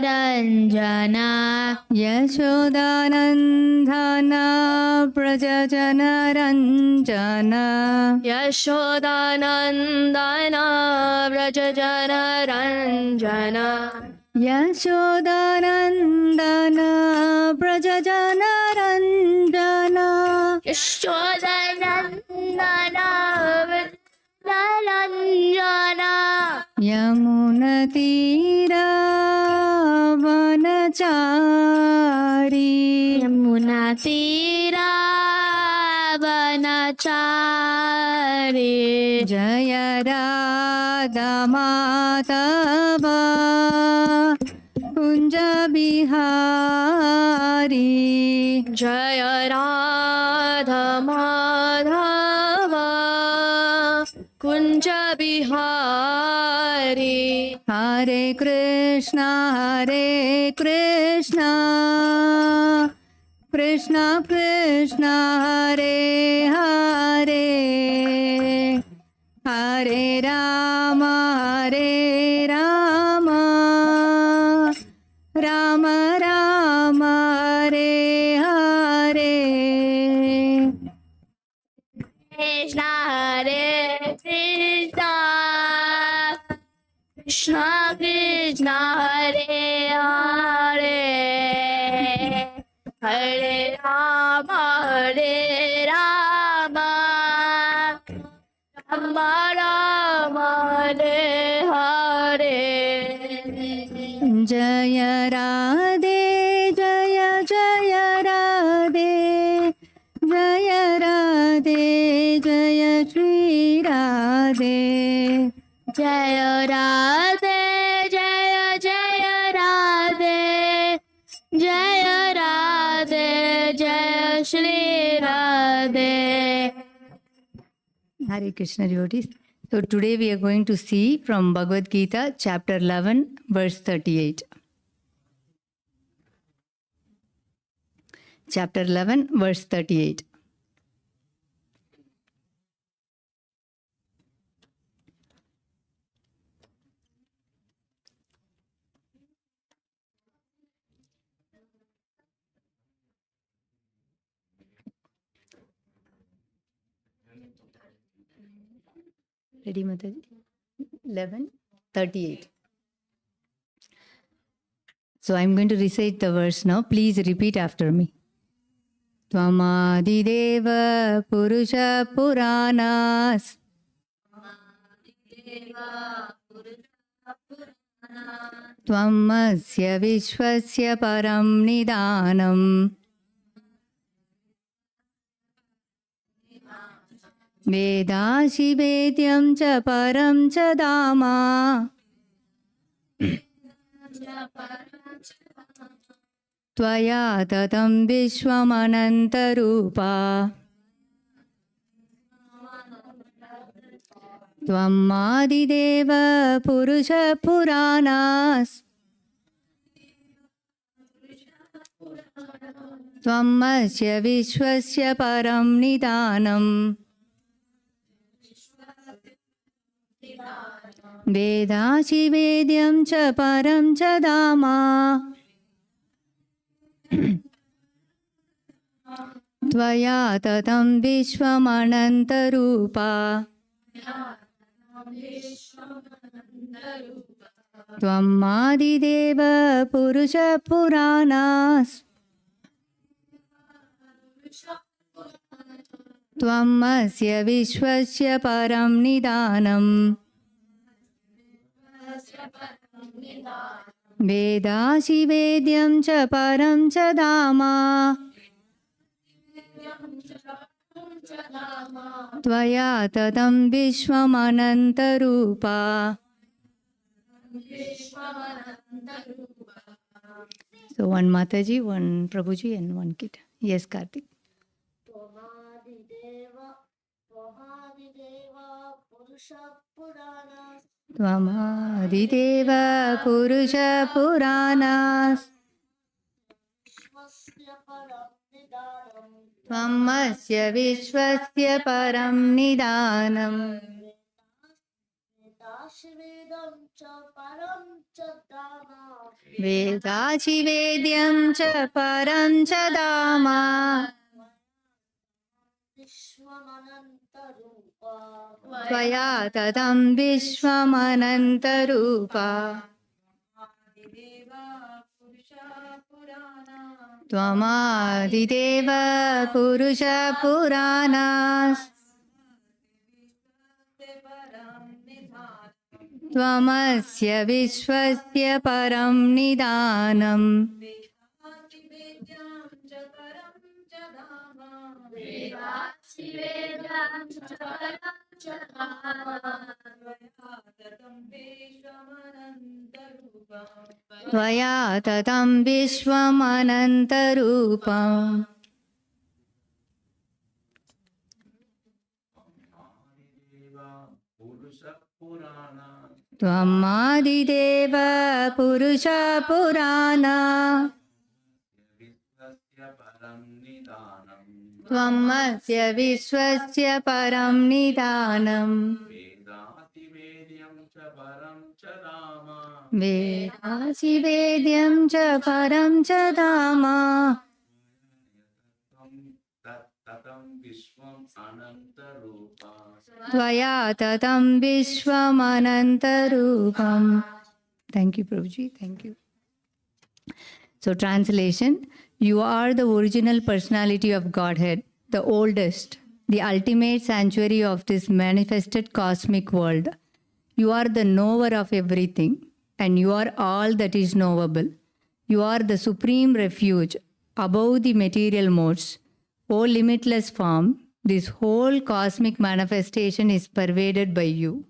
Ranjana Yashodanandana Prajajana Ranjana Yashodanandana Vrajajana Ranjana Yashodanandana Prajajana Ranjana Yashodanandana Vrajajana Yamunatira Vanachari Yamuna Tira Vanachari Jaya Radha Madhava Kunja Bihari Jaya Radha Madhava Kunja Bihari Hare Krishna Krishna Krishna Hare Hare Hare Rama Rama Rama Hare Hare Krishna Hare Krishna Krishna Krishna Hare Hare Hare Rama Rama Rama Hare Hare Jaya Radhe Jaya Jaya Radhe Jaya Radhe Jaya Shri Radhe Jaya Radhe Jaya Jaya Radhe Jaya Radhe Jaya Shri Radhe. Hare Krishna devotees. So today we are going to see from Bhagavad Gita chapter 11 verse 38. Chapter 11 verse 38. Ready, Mataji? 11:38. So I'm going to recite the verse now. Please repeat after me. Tvamadideva Purusha Puranas Tvamasya Vishwasya Param Nidanam Vedashi Vedyam Cha Param Cha Dama Tvaya Tatam Vishwamanantarupa Tvamadideva Purusha Puranas Tvamasya Vishwasya Param Nidanam Vedashi Vedyam Cha Param Cha Dama Tvaya Tatam Vishwamanantarupa Tvamadideva Purusha Puranas Tvamasya Vishwasya Param Nidanam Vedashi Vedyam Cha Param Cha Dama Tvaya Tatam Vishwamanantarupa. So one Mataji, one Prabhuji and one Kid. Yes, Karthik. Tvamadideva Purusha Puranas Tvamasya Vishwasya Param Nidanam वेदाचि वेद्यं च परं च धाम त्वया ततं विश्वमनन्तरूपा त्वमादिदेव पुरुष पुराणा त्वमस्य विश्वस्य परं निदानम् त्वया ततं विश्वमनन्तरूपम् त्वमादिदेव पुरुष पुराणा त्वमस्य विश्वस्य परं निदानम् वेदासि वेद्यं च परं च धाम त्वया ततं विश्वमनन्तरूपम्. Thank you, Prabhuji. Thank you. So, translation: You are the original personality of Godhead, the oldest, the ultimate sanctuary of this manifested cosmic world. You are the knower of everything, and you are all that is knowable. You are the supreme refuge above the material modes. O limitless form, this whole cosmic manifestation is pervaded by you.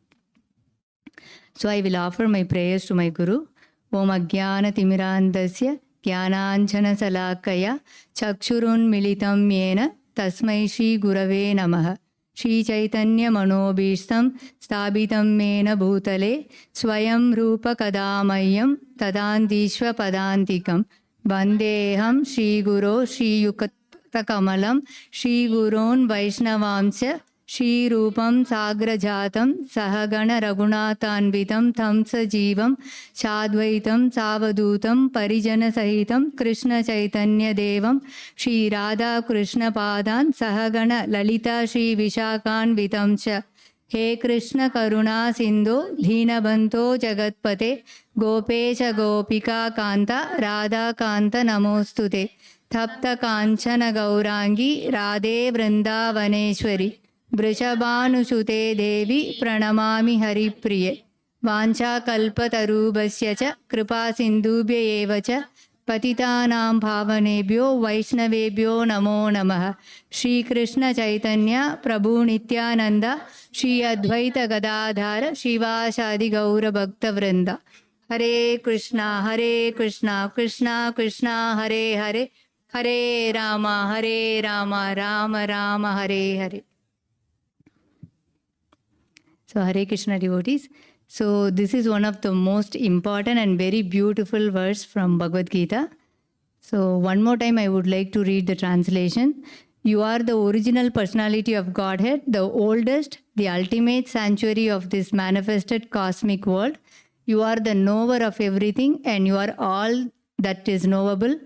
So I will offer my prayers to my Guru. Om Ajnana Timirandasya Jnananjana Salakaya Chakshurun Militam Yena Tasmai Shri Gurave Namaha. Shri Chaitanya Manobishtam Sthabitam Mena Bhutale Swayam Rupa Kadamayam Tadandishva Padantikam Vandeham Shri Guru Shri Yuktakamalam Shri Gurun Vaishnavamsya Shri Rupam Sagrajatam Sahagana Raghunathanvitam Tamsa Jeevam Shadvaitam Savadutam Parijana Sahitam Krishna Chaitanya Devam Shri Radha Krishna Padan Sahagana Lalita Shri Vishakan Vitamcha He Krishna Karuna Sindhu Dhinabhanto Jagatpate Gopesha Gopika Kanta Radha Kanta Namostute Tapta Kanchana Gaurangi Radhe Vrindavaneshwari Vrishabhanusute Devi Pranamami Haripriye Vancha Kalpatarubhasya cha Kripa Sindhubhya eva cha Patitanam Bhavanebhyo Vaishnavebhyo Namo Namaha. Shri Krishna Chaitanya Prabhu Nityananda Shri Advaita Gadadhara Shivasadi Gaura Bhakta Vrinda. Hare Krishna Krishna Krishna Hare Hare Hare Rama Rama Rama Hare Hare. So Hare Krishna devotees. So this is one of the most important and very beautiful verse from Bhagavad Gita. So one more time I would like to read the translation. You are the original personality of Godhead, the oldest, the ultimate sanctuary of this manifested cosmic world. You are the knower of everything and you are all that is knowable.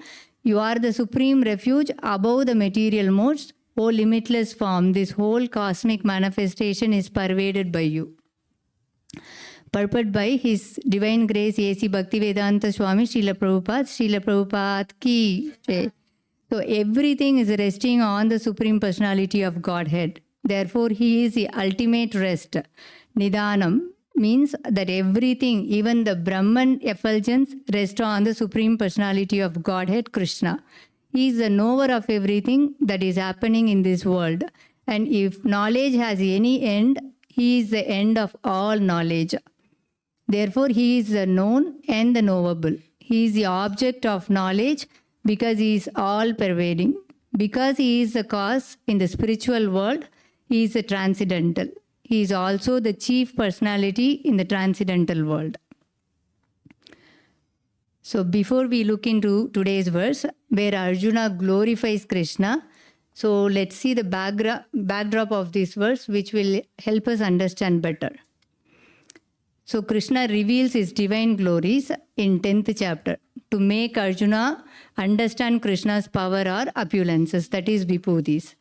You are the supreme refuge above the material modes. O limitless form, this whole cosmic manifestation is pervaded by you. Purport by His Divine Grace A.C. Bhaktivedanta Swami Srila Prabhupada ki jai. So everything is resting on the Supreme Personality of Godhead. Therefore, He is the ultimate rest. Nidanam means that everything, even the Brahman effulgence, rests on the Supreme Personality of Godhead, Krishna. He is the knower of everything that is happening in this world. And if knowledge has any end, He is the end of all knowledge. Therefore, He is the known and the knowable. He is the object of knowledge because He is all-pervading. Because He is the cause in the spiritual world, He is the transcendental. He is also the chief personality in the transcendental world. So before we look into today's verse, where Arjuna glorifies Krishna, so let's see the backdrop of this verse, which will help us understand better. So Krishna reveals his divine glories in 10th chapter to make Arjuna understand Krishna's power or opulences, that is vibhutis.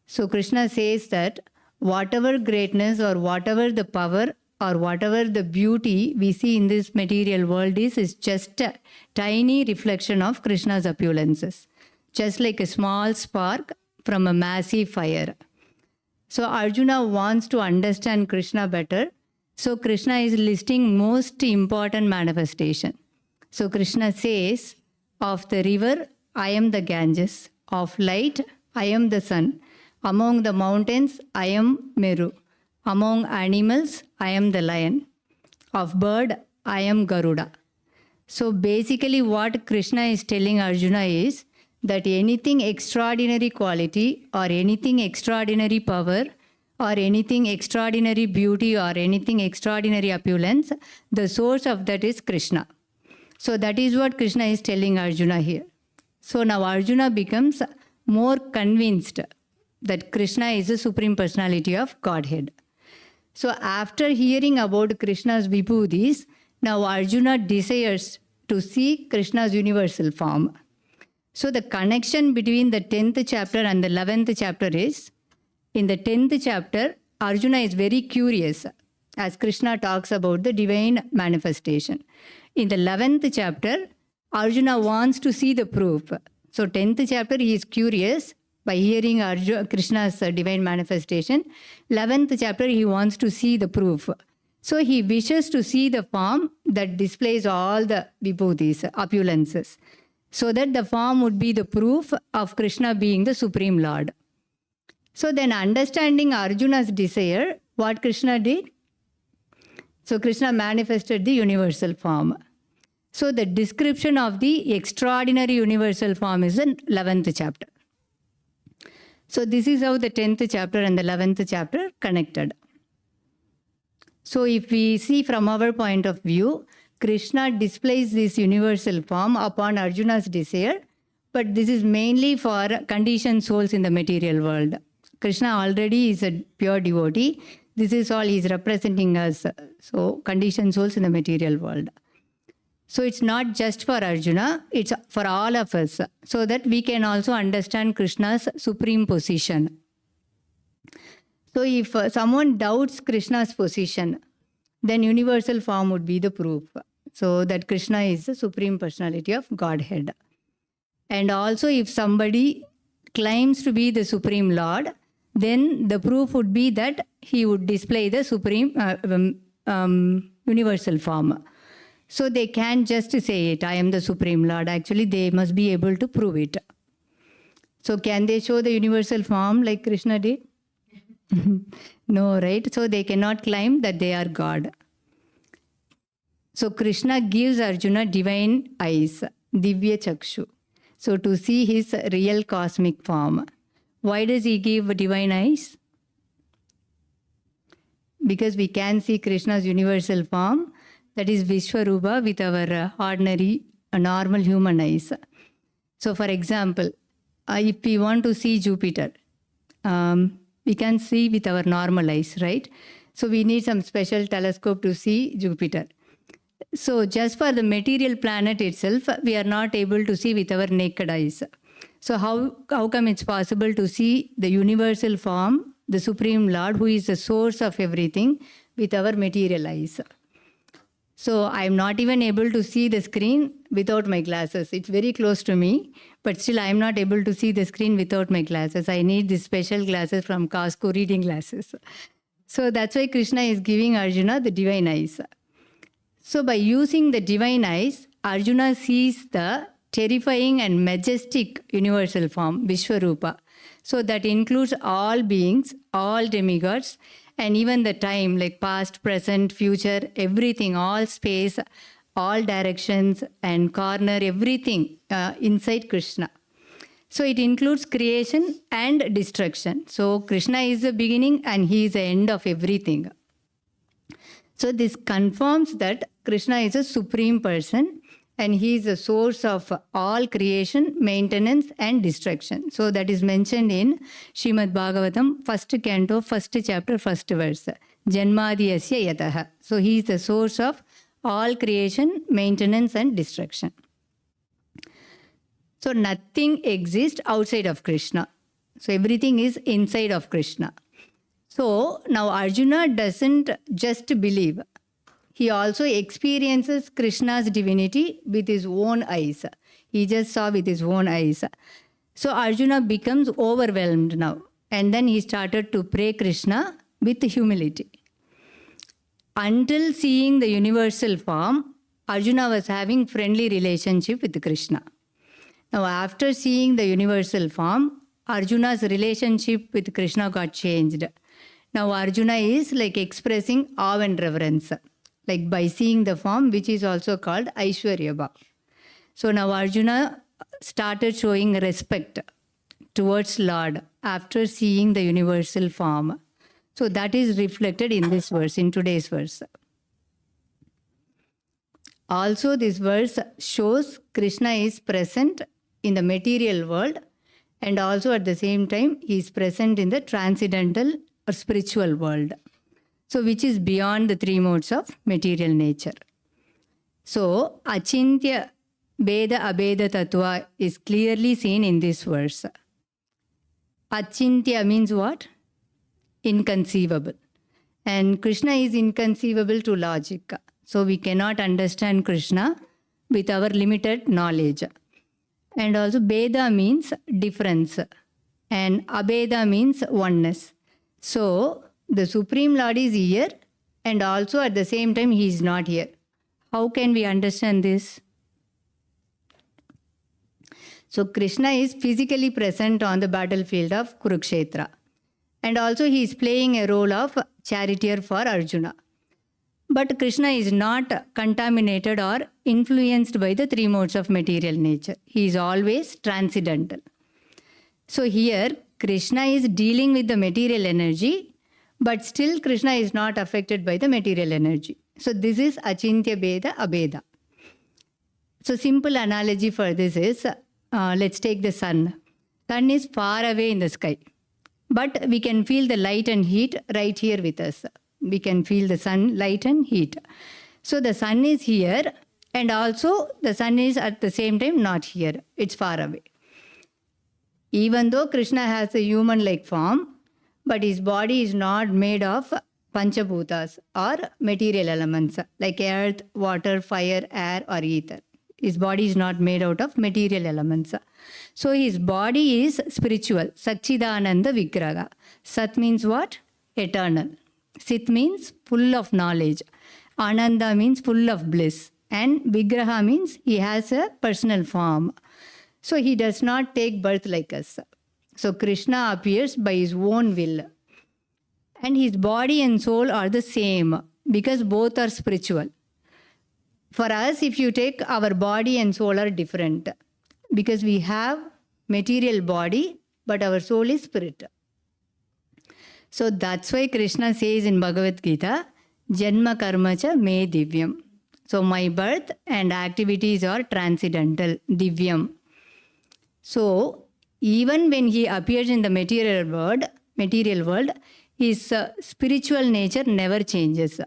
So Krishna says that whatever greatness or whatever the power or whatever the beauty we see in this material world is just a tiny reflection of Krishna's opulences, just like a small spark from a massive fire. So Arjuna wants to understand Krishna better. So Krishna is listing most important manifestation. So Krishna says, of the river, I am the Ganges. Of light, I am the sun. Among the mountains, I am Meru. Among animals, I am the lion. Of bird, I am Garuda. So basically what Krishna is telling Arjuna is that anything extraordinary quality or anything extraordinary power or anything extraordinary beauty or anything extraordinary opulence, the source of that is Krishna. So that is what Krishna is telling Arjuna here. So now Arjuna becomes more convinced that Krishna is the Supreme Personality of Godhead. So after hearing about Krishna's vibhutis, now Arjuna desires to see Krishna's universal form. So the connection between the 10th chapter and the 11th chapter is, in the 10th chapter, Arjuna is very curious as Krishna talks about the divine manifestation. In the 11th chapter, Arjuna wants to see the proof. So 10th chapter, he is curious by hearing Krishna's divine manifestation. 11th chapter, he wants to see the proof. So he wishes to see the form that displays all the vibhutis, opulences, so that the form would be the proof of Krishna being the Supreme Lord. So then understanding Arjuna's desire, what Krishna did? So Krishna manifested the universal form. So the description of the extraordinary universal form is in 11th chapter. So this is how the 10th chapter and the 11th chapter connected. So if we see from our point of view, Krishna displays this universal form upon Arjuna's desire, but this is mainly for conditioned souls in the material world. Krishna already is a pure devotee. This is all he is representing us. So conditioned souls in the material world. So it's not just for Arjuna, it's for all of us, so that we can also understand Krishna's supreme position. So if someone doubts Krishna's position, then universal form would be the proof. So that Krishna is the Supreme Personality of Godhead. And also if somebody claims to be the Supreme Lord, then the proof would be that he would display the Supreme universal form. So they can't just say it, I am the Supreme Lord. Actually, they must be able to prove it. So can they show the universal form like Krishna did? No, right? So they cannot claim that they are God. So Krishna gives Arjuna divine eyes, Divya Chakshu. So to see his real cosmic form. Why does he give divine eyes? Because we can see Krishna's universal form, that is Vishwarupa, with our ordinary, normal human eyes. So for example, if we want to see Jupiter, we can see with our normal eyes, right? So we need some special telescope to see Jupiter. So just for the material planet itself, we are not able to see with our naked eyes. So how come it's possible to see the universal form, the Supreme Lord, who is the source of everything, with our material eyes? So I'm not even able to see the screen without my glasses. It's very close to me, but still I'm not able to see the screen without my glasses. I need these special glasses from Costco, reading glasses. So that's why Krishna is giving Arjuna the divine eyes. So by using the divine eyes, Arjuna sees the terrifying and majestic universal form, Vishwarupa. So that includes all beings, all demigods, and even the time, like past, present, future, everything, all space, all directions and corner, everything inside Krishna. So it includes creation and destruction. So Krishna is the beginning and he is the end of everything. So this confirms that Krishna is a supreme person and he is the source of all creation, maintenance and destruction. So that is mentioned in Srimad Bhagavatam, 1st canto, 1st chapter, 1st verse. Janmadiyasya yataha. So he is the source of all creation, maintenance and destruction. So nothing exists outside of Krishna. So everything is inside of Krishna. So now Arjuna doesn't just believe. He also experiences Krishna's divinity with his own eyes. He just saw with his own eyes. So Arjuna becomes overwhelmed now. And then he started to pray Krishna with humility. Until seeing the universal form, Arjuna was having friendly relationship with Krishna. Now after seeing the universal form, Arjuna's relationship with Krishna got changed. Now Arjuna is like expressing awe and reverence, like by seeing the form, which is also called Aishwarya Bhav. So now Arjuna started showing respect towards Lord after seeing the universal form. So that is reflected in this verse, in today's verse. Also this verse shows Krishna is present in the material world, and also at the same time he is present in the transcendental or spiritual world. So which is beyond the three modes of material nature. So Achintya Beda Abeda Tattva is clearly seen in this verse. Achintya means what? Inconceivable. And Krishna is inconceivable to logic. So we cannot understand Krishna with our limited knowledge. And also Beda means difference. And Abeda means oneness. So the Supreme Lord is here, and also at the same time he is not here. How can we understand this? So Krishna is physically present on the battlefield of Kurukshetra. And also he is playing a role of charioteer for Arjuna. But Krishna is not contaminated or influenced by the three modes of material nature. He is always transcendental. So here Krishna is dealing with the material energy, but still Krishna is not affected by the material energy. So this is Achintya Beda Abeda. So simple analogy for this is, let's take the sun. Sun is far away in the sky, but we can feel the light and heat right here with us. We can feel the sun, light and heat. So the sun is here, and also the sun is at the same time not here. It's far away. Even though Krishna has a human-like form, but his body is not made of Panchabhutas or material elements like earth, water, fire, air or ether. His body is not made out of material elements. So his body is spiritual. Satchidananda Vigraha. Sat means what? Eternal. Sit means full of knowledge. Ananda means full of bliss. And Vigraha means he has a personal form. So he does not take birth like us. So Krishna appears by his own will. And his body and soul are the same because both are spiritual. For us, if you take, our body and soul are different because we have material body, but our soul is spirit. So that's why Krishna says in Bhagavad Gita, Janma karma cha me divyam. So my birth and activities are transcendental, divyam. So even when he appears in the material world, his spiritual nature never changes.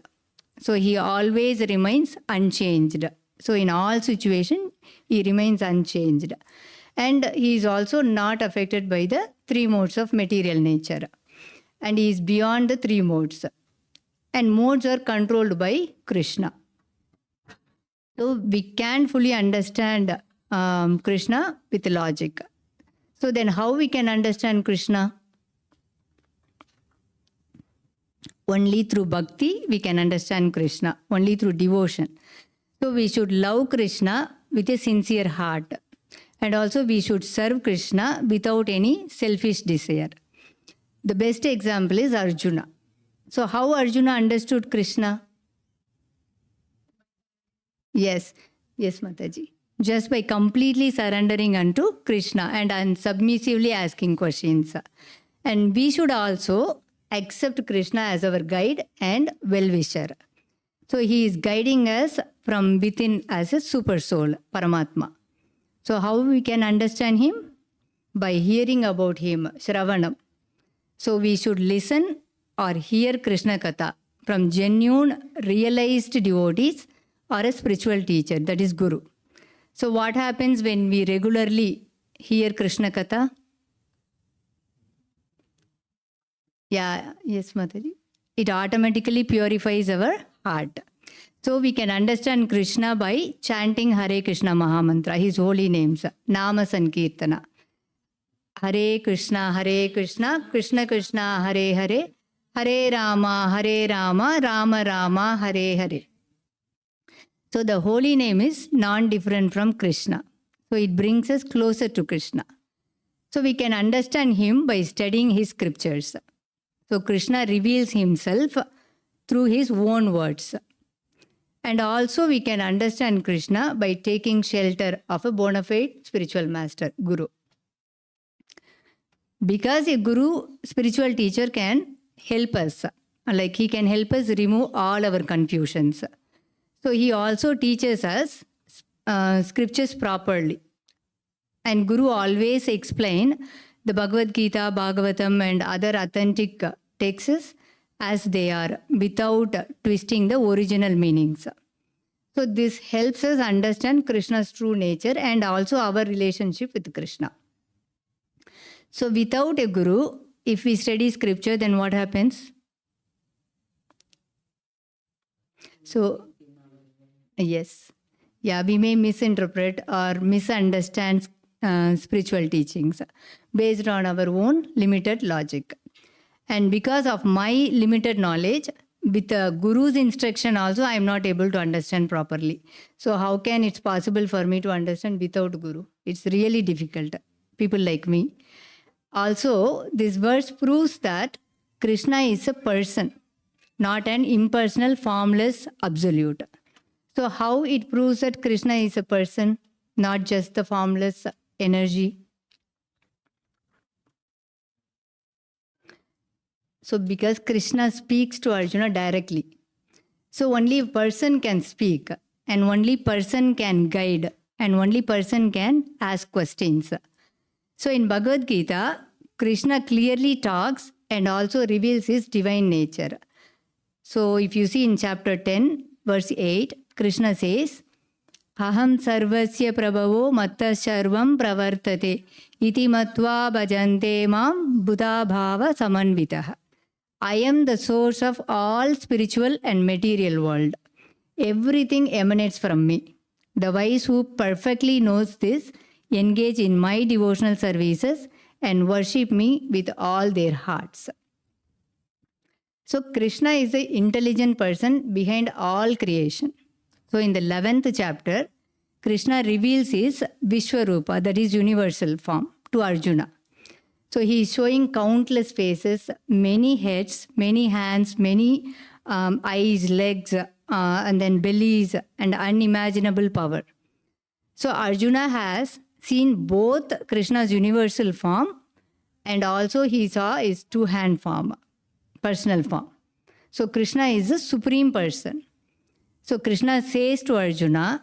So he always remains unchanged. So in all situations, he remains unchanged. And he is also not affected by the three modes of material nature. And he is beyond the three modes. And modes are controlled by Krishna. So we can't fully understand Krishna with logic. So then how we can understand Krishna? Only through bhakti we can understand Krishna, only through devotion. So we should love Krishna with a sincere heart. And also we should serve Krishna without any selfish desire. The best example is Arjuna. So how Arjuna understood Krishna? Yes, Mataji. Just by completely surrendering unto Krishna and submissively asking questions. And we should also accept Krishna as our guide and well-wisher. So he is guiding us from within as a super soul, Paramatma. So how we can understand him? By hearing about him, Shravanam. So we should listen or hear Krishna Katha from genuine, realized devotees or a spiritual teacher, that is Guru. So what happens when we regularly hear Krishna Katha? Yeah, yes, Mataji. It automatically purifies our heart. So we can understand Krishna by chanting Hare Krishna Mahamantra, his holy names, Nama Sankirtana. Hare Krishna, Krishna Krishna, Hare Hare, Hare Rama, Rama Rama, Hare Hare. So the holy name is non-different from Krishna. So it brings us closer to Krishna. So we can understand him by studying his scriptures. So Krishna reveals himself through his own words. And also we can understand Krishna by taking shelter of a bona fide spiritual master, Guru. Because a Guru, spiritual teacher, can help us. Like he can help us remove all our confusions. So he also teaches us scriptures properly. And Guru always explain the Bhagavad Gita, Bhagavatam and other authentic texts as they are without twisting the original meanings. So this helps us understand Krishna's true nature and also our relationship with Krishna. So without a Guru, if we study scripture, then what happens? So, yes. Yeah, we may misinterpret or misunderstand spiritual teachings based on our own limited logic. And because of my limited knowledge, with the Guru's instruction also, I am not able to understand properly. So how can it's possible for me to understand without Guru? It's really difficult. People like me. Also, this verse proves that Krishna is a person, not an impersonal, formless absolute. So how it proves that Krishna is a person, not just the formless energy? So because Krishna speaks to Arjuna directly. So only a person can speak and only person can guide and only person can ask questions. So in Bhagavad Gita, Krishna clearly talks and also reveals his divine nature. So if you see in chapter 10, verse 8, Krishna says, Aham sarvasya prabhavo matta sarvam pravartate iti matva bhajante mam buddha bhava samanvitaha. I am the source of all spiritual and material world. Everything emanates from me. The wise who perfectly knows this engage in my devotional services and worship me with all their hearts. So Krishna is the intelligent person behind all creation. So in the 11th chapter, Krishna reveals his Vishwarupa, that is universal form, to Arjuna. So he is showing countless faces, many heads, many hands, many eyes, legs, and then bellies, and unimaginable power. So Arjuna has seen both Krishna's universal form and also he saw his two-hand form, personal form. So Krishna is the supreme person. So Krishna says to Arjuna,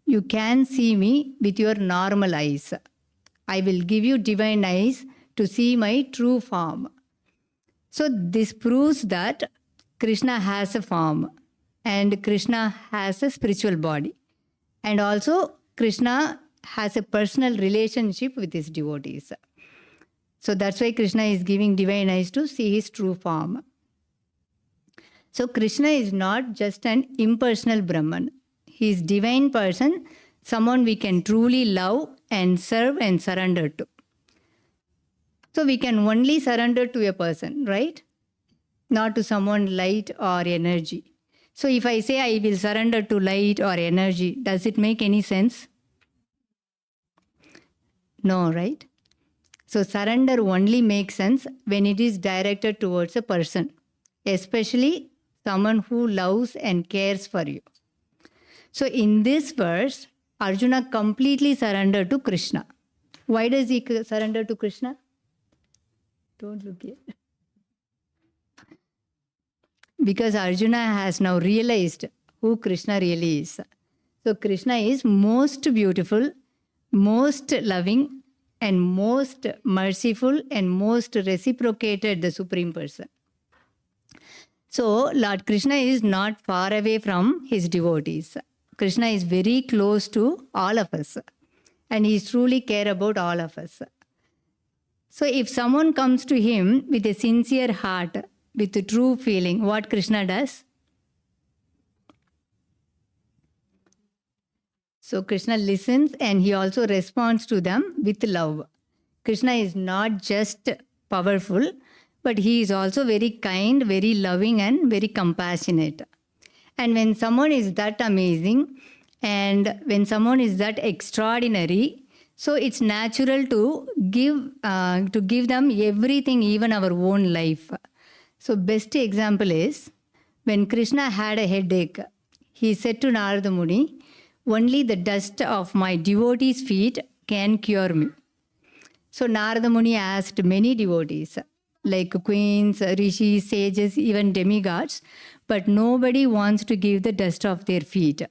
you can see me with your normal eyes. I will give you divine eyes to see my true form. So this proves that Krishna has a form and Krishna has a spiritual body. And also Krishna has a personal relationship with his devotees. So that's why Krishna is giving divine eyes to see his true form. So Krishna is not just an impersonal Brahman. He is divine person, someone we can truly love and serve and surrender to. So we can only surrender to a person, right? Not to someone light or energy. So if I say I will surrender to light or energy, does it make any sense? No, right? So surrender only makes sense when it is directed towards a person, especially someone who loves and cares for you. So in this verse, Arjuna completely surrendered to Krishna. Why does he surrender to Krishna? Don't look yet. Because Arjuna has now realized who Krishna really is. So Krishna is most beautiful, most loving, and most merciful, and most reciprocated, the Supreme Person. So Lord Krishna is not far away from his devotees. Krishna is very close to all of us, and he truly care about all of us. So if someone comes to him with a sincere heart, with a true feeling, what Krishna does? So Krishna listens and he also responds to them with love. Krishna is not just powerful, but he is also very kind, very loving, and very compassionate. And when someone is that amazing and when someone is that extraordinary, so it's natural to give them everything, even our own life. So best example is when Krishna had a headache, he said to Narada Muni, only the dust of my devotees' feet can cure me. So Narada Muni asked many devotees, like queens, rishis, sages, even demigods, but nobody wants to give the dust of their feet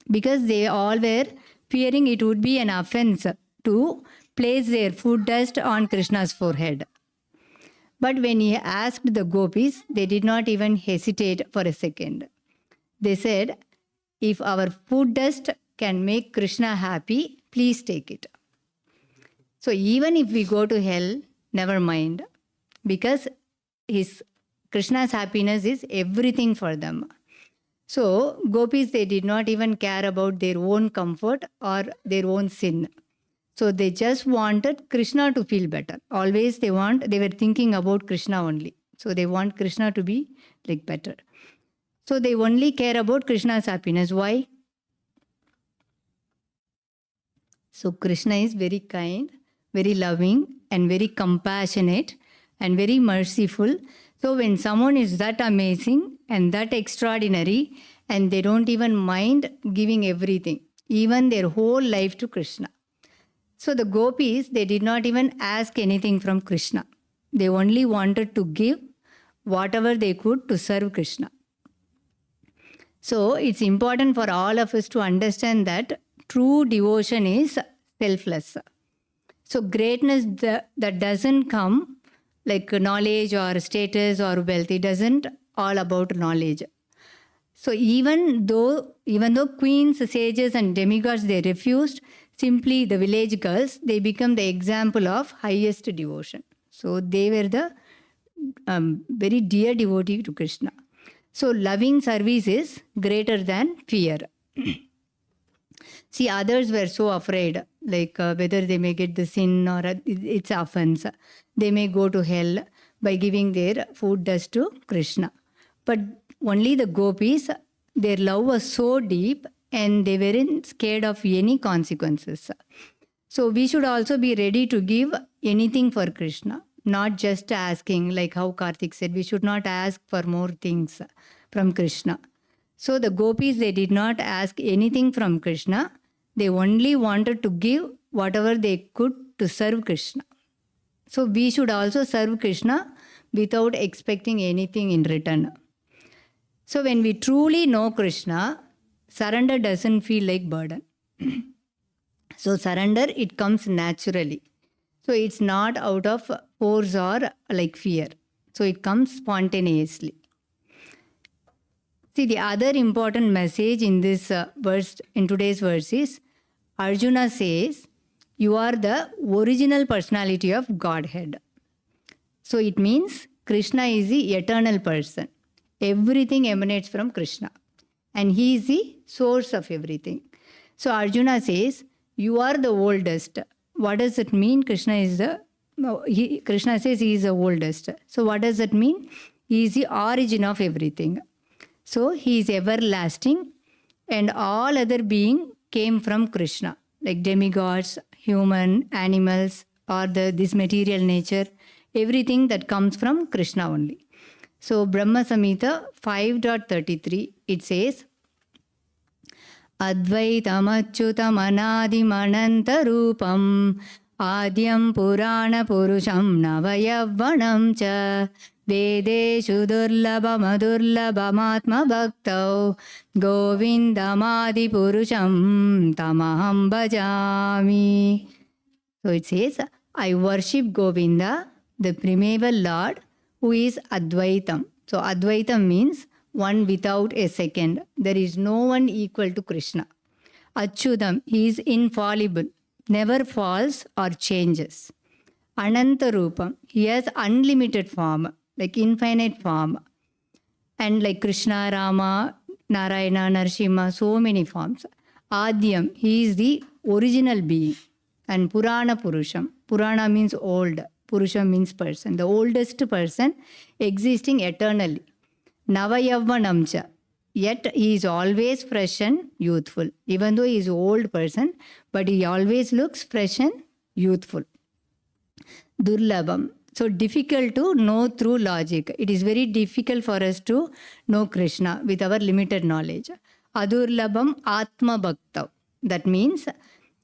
because they all were fearing it would be an offense to place their foot dust on Krishna's forehead. But when he asked the gopis, they did not even hesitate for a second. They said, if our foot dust can make Krishna happy, please take it. So even if we go to hell, never mind, because Krishna's happiness is everything for them. So gopis, they did not even care about their own comfort or their own sin. So they just wanted Krishna to feel better. Always they were thinking about Krishna only. So they want Krishna to be like better. So they only care about Krishna's happiness. Why? So Krishna is very kind, very loving, and very compassionate, and very merciful. So when someone is that amazing and that extraordinary, and they don't even mind giving everything, even their whole life to Krishna. So the gopis, they did not even ask anything from Krishna. They only wanted to give whatever they could to serve Krishna. So it's important for all of us to understand that true devotion is selfless. So greatness that doesn't come like knowledge or status or wealth. It doesn't all about knowledge. So even though queens, sages and demigods, they refused, simply the village girls, they become the example of highest devotion. So they were the very dear devotee to Krishna. So loving service is greater than fear. See, others were so afraid, like whether they may get the sin or it's offense. They may go to hell by giving their food dust to Krishna. But only the gopis, their love was so deep and they weren't scared of any consequences. So we should also be ready to give anything for Krishna, not just asking, like how Karthik said, we should not ask for more things from Krishna. So the gopis, they did not ask anything from Krishna. They only wanted to give whatever they could to serve Krishna. So we should also serve Krishna without expecting anything in return. So when we truly know Krishna, surrender doesn't feel like burden. So surrender, it comes naturally. So it's not out of force or like fear. So it comes spontaneously. See, the other important message in this verse, in today's verse is, Arjuna says, you are the original personality of Godhead. So it means Krishna is the eternal person. Everything emanates from Krishna. And he is the source of everything. So Arjuna says, you are the oldest. What does it mean? Krishna says he is the oldest. So what does it mean? He is the origin of everything. So he is everlasting and all other beings came from Krishna, like demigods, human, animals, or this material nature, everything that comes from Krishna only. So Brahma Samhita 5.33, it says, Advaitam achyutam anadim anantarupam Adyam Purana Purusham Navayavvanam Cha Vedeshu Durlabham Adurlabhamatma Bhaktau Govindamadi Purusham Tamaham Bhajami. So it says, I worship Govinda, the primeval Lord, who is Advaitam. So Advaita means one without a second. There is no one equal to Krishna. Achyutam, he is infallible, never falls or changes. Ananta Rupam, he has unlimited form, like infinite form. And like Krishna, Rama, Narayana, Narsimha, so many forms. Adyam, he is the original being. And Purana Purusham, Purana means old, Purusham means person, the oldest person existing eternally. Navayavvanamcha, yet he is always fresh and youthful. Even though he is an old person, but he always looks fresh and youthful. Durlabham, so difficult to know through logic. It is very difficult for us to know Krishna with our limited knowledge. Adurlabham Atma Bhakta, that means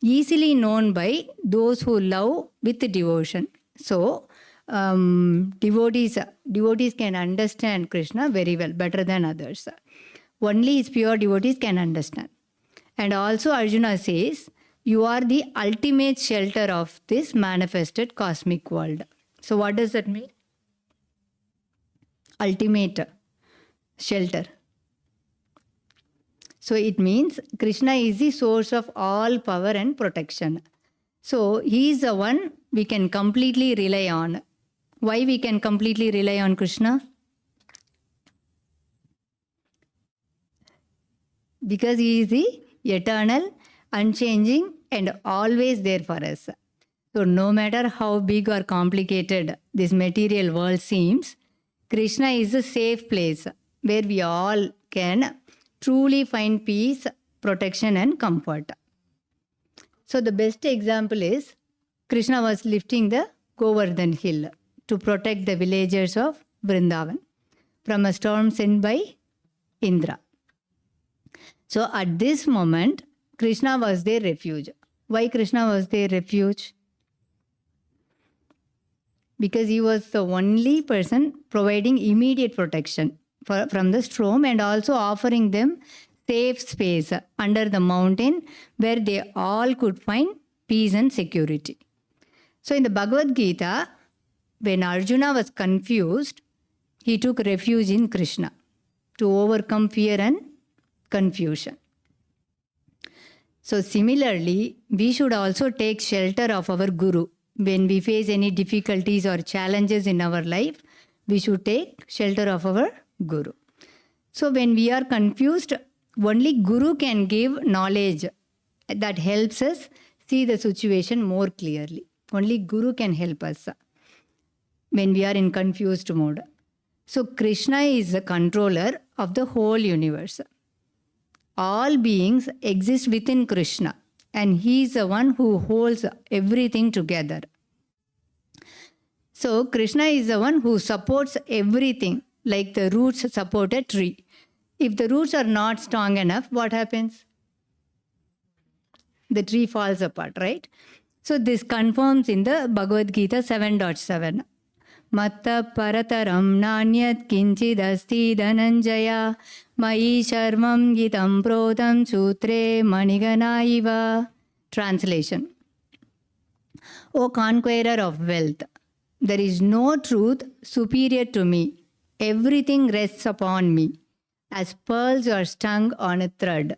easily known by those who love with devotion. So, devotees can understand Krishna very well, better than others. Only his pure devotees can understand. And also Arjuna says, you are the ultimate shelter of this manifested cosmic world. So what does that mean? Ultimate shelter. So it means Krishna is the source of all power and protection. So he is the one we can completely rely on. Why we can completely rely on Krishna? Because he is the eternal, unchanging, and always there for us. So no matter how big or complicated this material world seems, Krishna is a safe place where we all can truly find peace, protection, and comfort. So the best example is Krishna was lifting the Govardhan hill to protect the villagers of Vrindavan from a storm sent by Indra. So at this moment, Krishna was their refuge. Why Krishna was their refuge? Because he was the only person providing immediate protection from the storm and also offering them safe space under the mountain where they all could find peace and security. So in the Bhagavad Gita, when Arjuna was confused, he took refuge in Krishna to overcome fear and confusion. So similarly, we should also take shelter of our Guru. When we face any difficulties or challenges in our life, we should take shelter of our Guru. So when we are confused, only Guru can give knowledge that helps us see the situation more clearly. Only Guru can help us when we are in confused mode. So Krishna is the controller of the whole universe. All beings exist within Krishna, and he is the one who holds everything together. So Krishna is the one who supports everything, like the roots support a tree. If the roots are not strong enough, what happens? The tree falls apart, right? So this confirms in the Bhagavad Gita 7.7. Matta parataram nanyat kinchid asti dhananjaya mai sharvam gitam protam sutre maniganaiva. Translation. O conqueror of wealth, there is no truth superior to me. Everything rests upon me, as pearls are strung on a thread.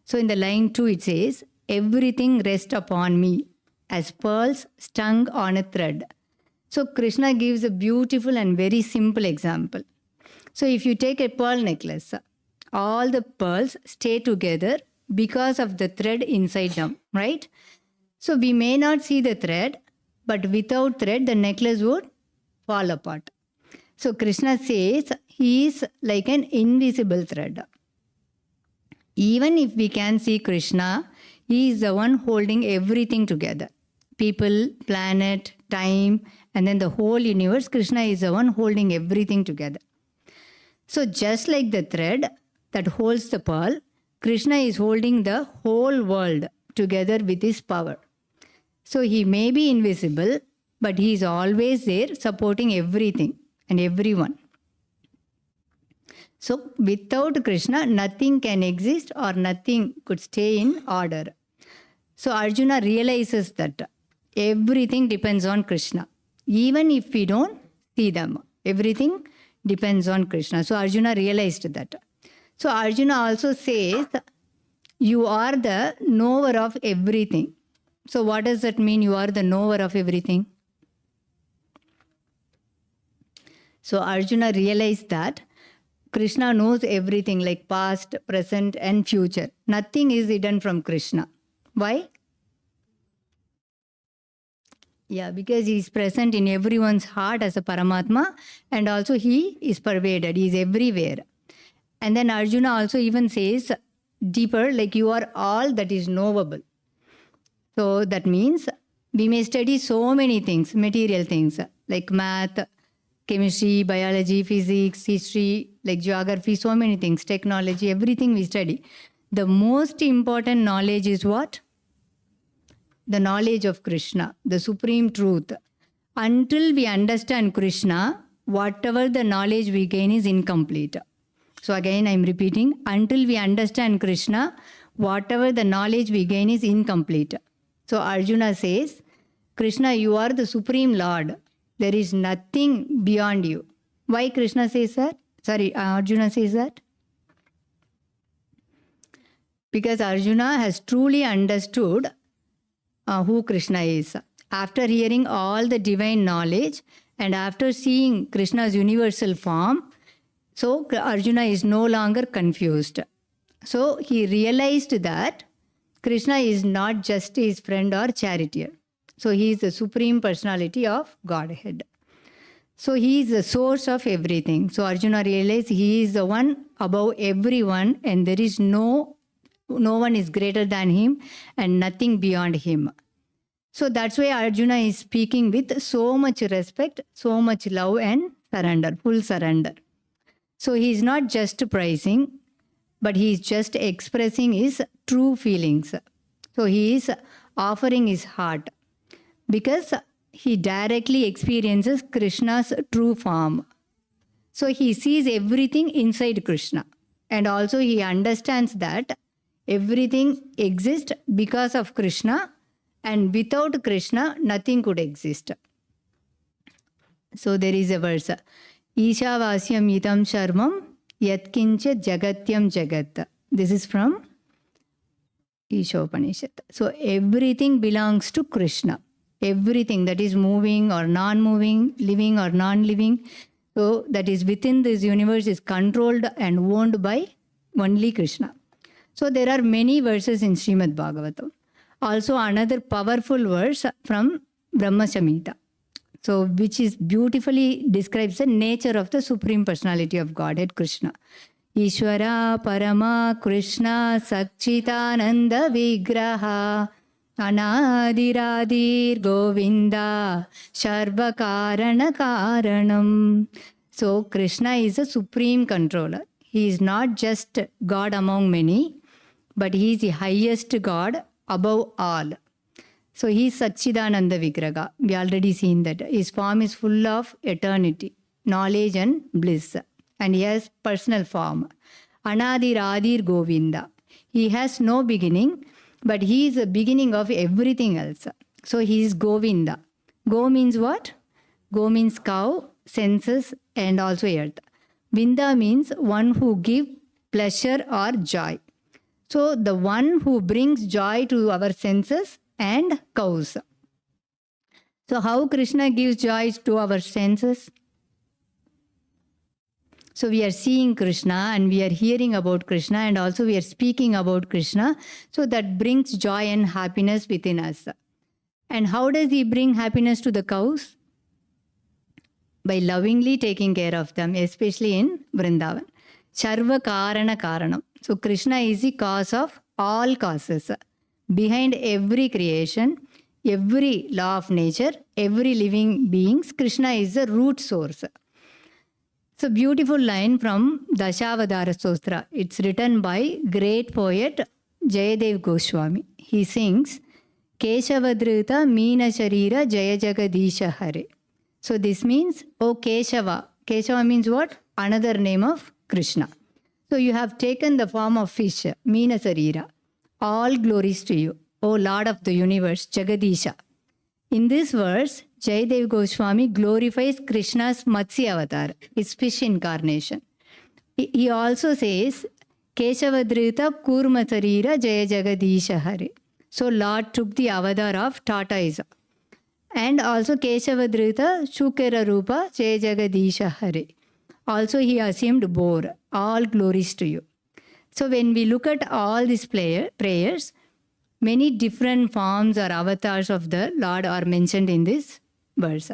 So in the line 2 it says, everything rests upon me, as pearls strung on a thread. So Krishna gives a beautiful and very simple example. So if you take a pearl necklace, all the pearls stay together because of the thread inside them, right? So we may not see the thread, but without thread, the necklace would fall apart. So Krishna says he is like an invisible thread. Even if we can see Krishna, he is the one holding everything together. People, planet, time, and then the whole universe, Krishna is the one holding everything together. So just like the thread that holds the pearl, Krishna is holding the whole world together with his power. So he may be invisible, but he is always there supporting everything and everyone. So without Krishna, nothing can exist or nothing could stay in order. So Arjuna realizes that everything depends on Krishna. Even if we don't see them, everything depends on Krishna. So Arjuna realized that. So Arjuna also says, you are the knower of everything. So what does that mean, you are the knower of everything? So Arjuna realized that Krishna knows everything, like past, present, and future. Nothing is hidden from Krishna. Why? Yeah, because he is present in everyone's heart as a Paramatma, and also he is pervaded, he is everywhere. And then Arjuna also even says deeper, like you are all that is knowable. So that means we may study so many things, material things, like math, chemistry, biology, physics, history, like geography, so many things, technology, everything we study. The most important knowledge is what? The knowledge of Krishna, the supreme truth. Until we understand Krishna, whatever the knowledge we gain is incomplete. So again, I'm repeating, until we understand Krishna, whatever the knowledge we gain is incomplete. So Arjuna says, Krishna, you are the supreme Lord. There is nothing beyond you. Why Krishna says that? Arjuna says that? Because Arjuna has truly understood who Krishna is. After hearing all the divine knowledge and after seeing Krishna's universal form, so Arjuna is no longer confused. So he realized that Krishna is not just his friend or charioteer. So he is the supreme personality of Godhead. So he is the source of everything. So Arjuna realized he is the one above everyone and there is no one is greater than him and nothing beyond him. So that's why Arjuna is speaking with so much respect, so much love and surrender, full surrender. So he is not just praising, but he is just expressing his true feelings. So he is offering his heart because he directly experiences Krishna's true form. So he sees everything inside Krishna. And also he understands that everything exists because of Krishna, and without Krishna, nothing could exist. So there is a verse, Ishavasyam itam sharmam yatkincha jagatyam jagat. This is from Ishopanishad. So everything belongs to Krishna. Everything that is moving or non-moving, living or non-living, so that is within this universe is controlled and owned by only Krishna. So there are many verses in Srimad Bhagavatam. Also another powerful verse from Brahma Samhita, so which is beautifully describes the nature of the Supreme Personality of Godhead, Krishna. Ishvara Parama Krishna Sakchitananda Vigraha Anadiradir Govinda Sharva Karana Karanam. So Krishna is a supreme controller. He is not just God among many, but he is the highest God above all. So he is Satchidananda Vigraha. We already seen that. His form is full of eternity, knowledge and bliss. And he has personal form. Anadiradir Govinda. He has no beginning, but he is the beginning of everything else. So he is Govinda. Go means what? Go means cow, senses, and also earth. Vinda means one who gives pleasure or joy. So the one who brings joy to our senses and cows. So how Krishna gives joy to our senses? So we are seeing Krishna and we are hearing about Krishna and also we are speaking about Krishna. So that brings joy and happiness within us. And how does he bring happiness to the cows? By lovingly taking care of them, especially in Vrindavan. Sarva Karana Karanam. So Krishna is the cause of all causes. Behind every creation, every law of nature, every living beings, Krishna is the root source. It's a beautiful line from Dashavadara Stostra. It's written by great poet Jayadev Goswami. He sings, Keshavadrita Meena Sharira Jaya Jagadisha Hare. So this means, O Keshava. Keshava means what? Another name of Krishna. So you have taken the form of fish, Meena Sharira. All glories to you, O Lord of the universe, Jagadisha. In this verse, Jayadev Goswami glorifies Krishna's Matsya avatar, his fish incarnation. He also says, Keshavadrita Kurma Sarira Jaya Jagadisha Hare. So Lord took the avatar of tortoise. And also Keshavadrita Shukera Rupa Jaya Jagadisha Hare. Also he assumed boar. All glories to you. So when we look at all these prayers, many different forms or avatars of the Lord are mentioned in this verse.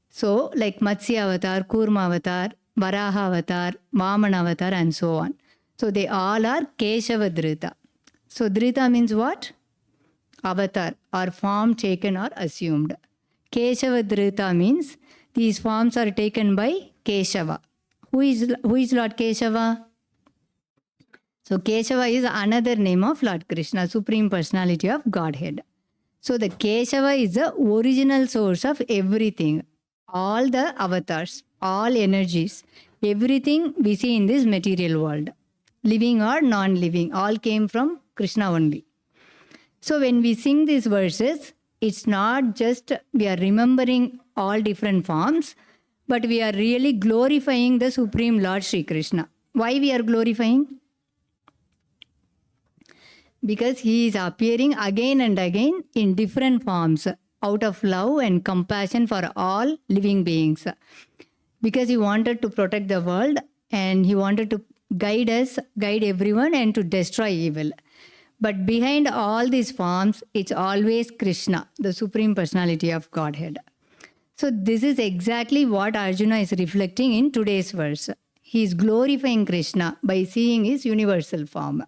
So like Matsya avatar, Kurma avatar, Varaha avatar, Vamana avatar and so on. So they all are Keshavadrita. So Drita means what? Avatar or form taken or assumed. Keshavadrita means these forms are taken by Keshava. Who is Lord Keshava? So Keshava is another name of Lord Krishna, Supreme Personality of Godhead. So the Keshava is the original source of everything. All the avatars, all energies, everything we see in this material world, living or non-living, all came from Krishna only. So when we sing these verses, it's not just we are remembering all different forms, but we are really glorifying the Supreme Lord Sri Krishna. Why we are glorifying? Because he is appearing again and again in different forms out of love and compassion for all living beings. Because he wanted to protect the world and he wanted to guide us, guide everyone and to destroy evil. But behind all these forms, it's always Krishna, the Supreme Personality of Godhead. So this is exactly what Arjuna is reflecting in today's verse. He is glorifying Krishna by seeing his universal form.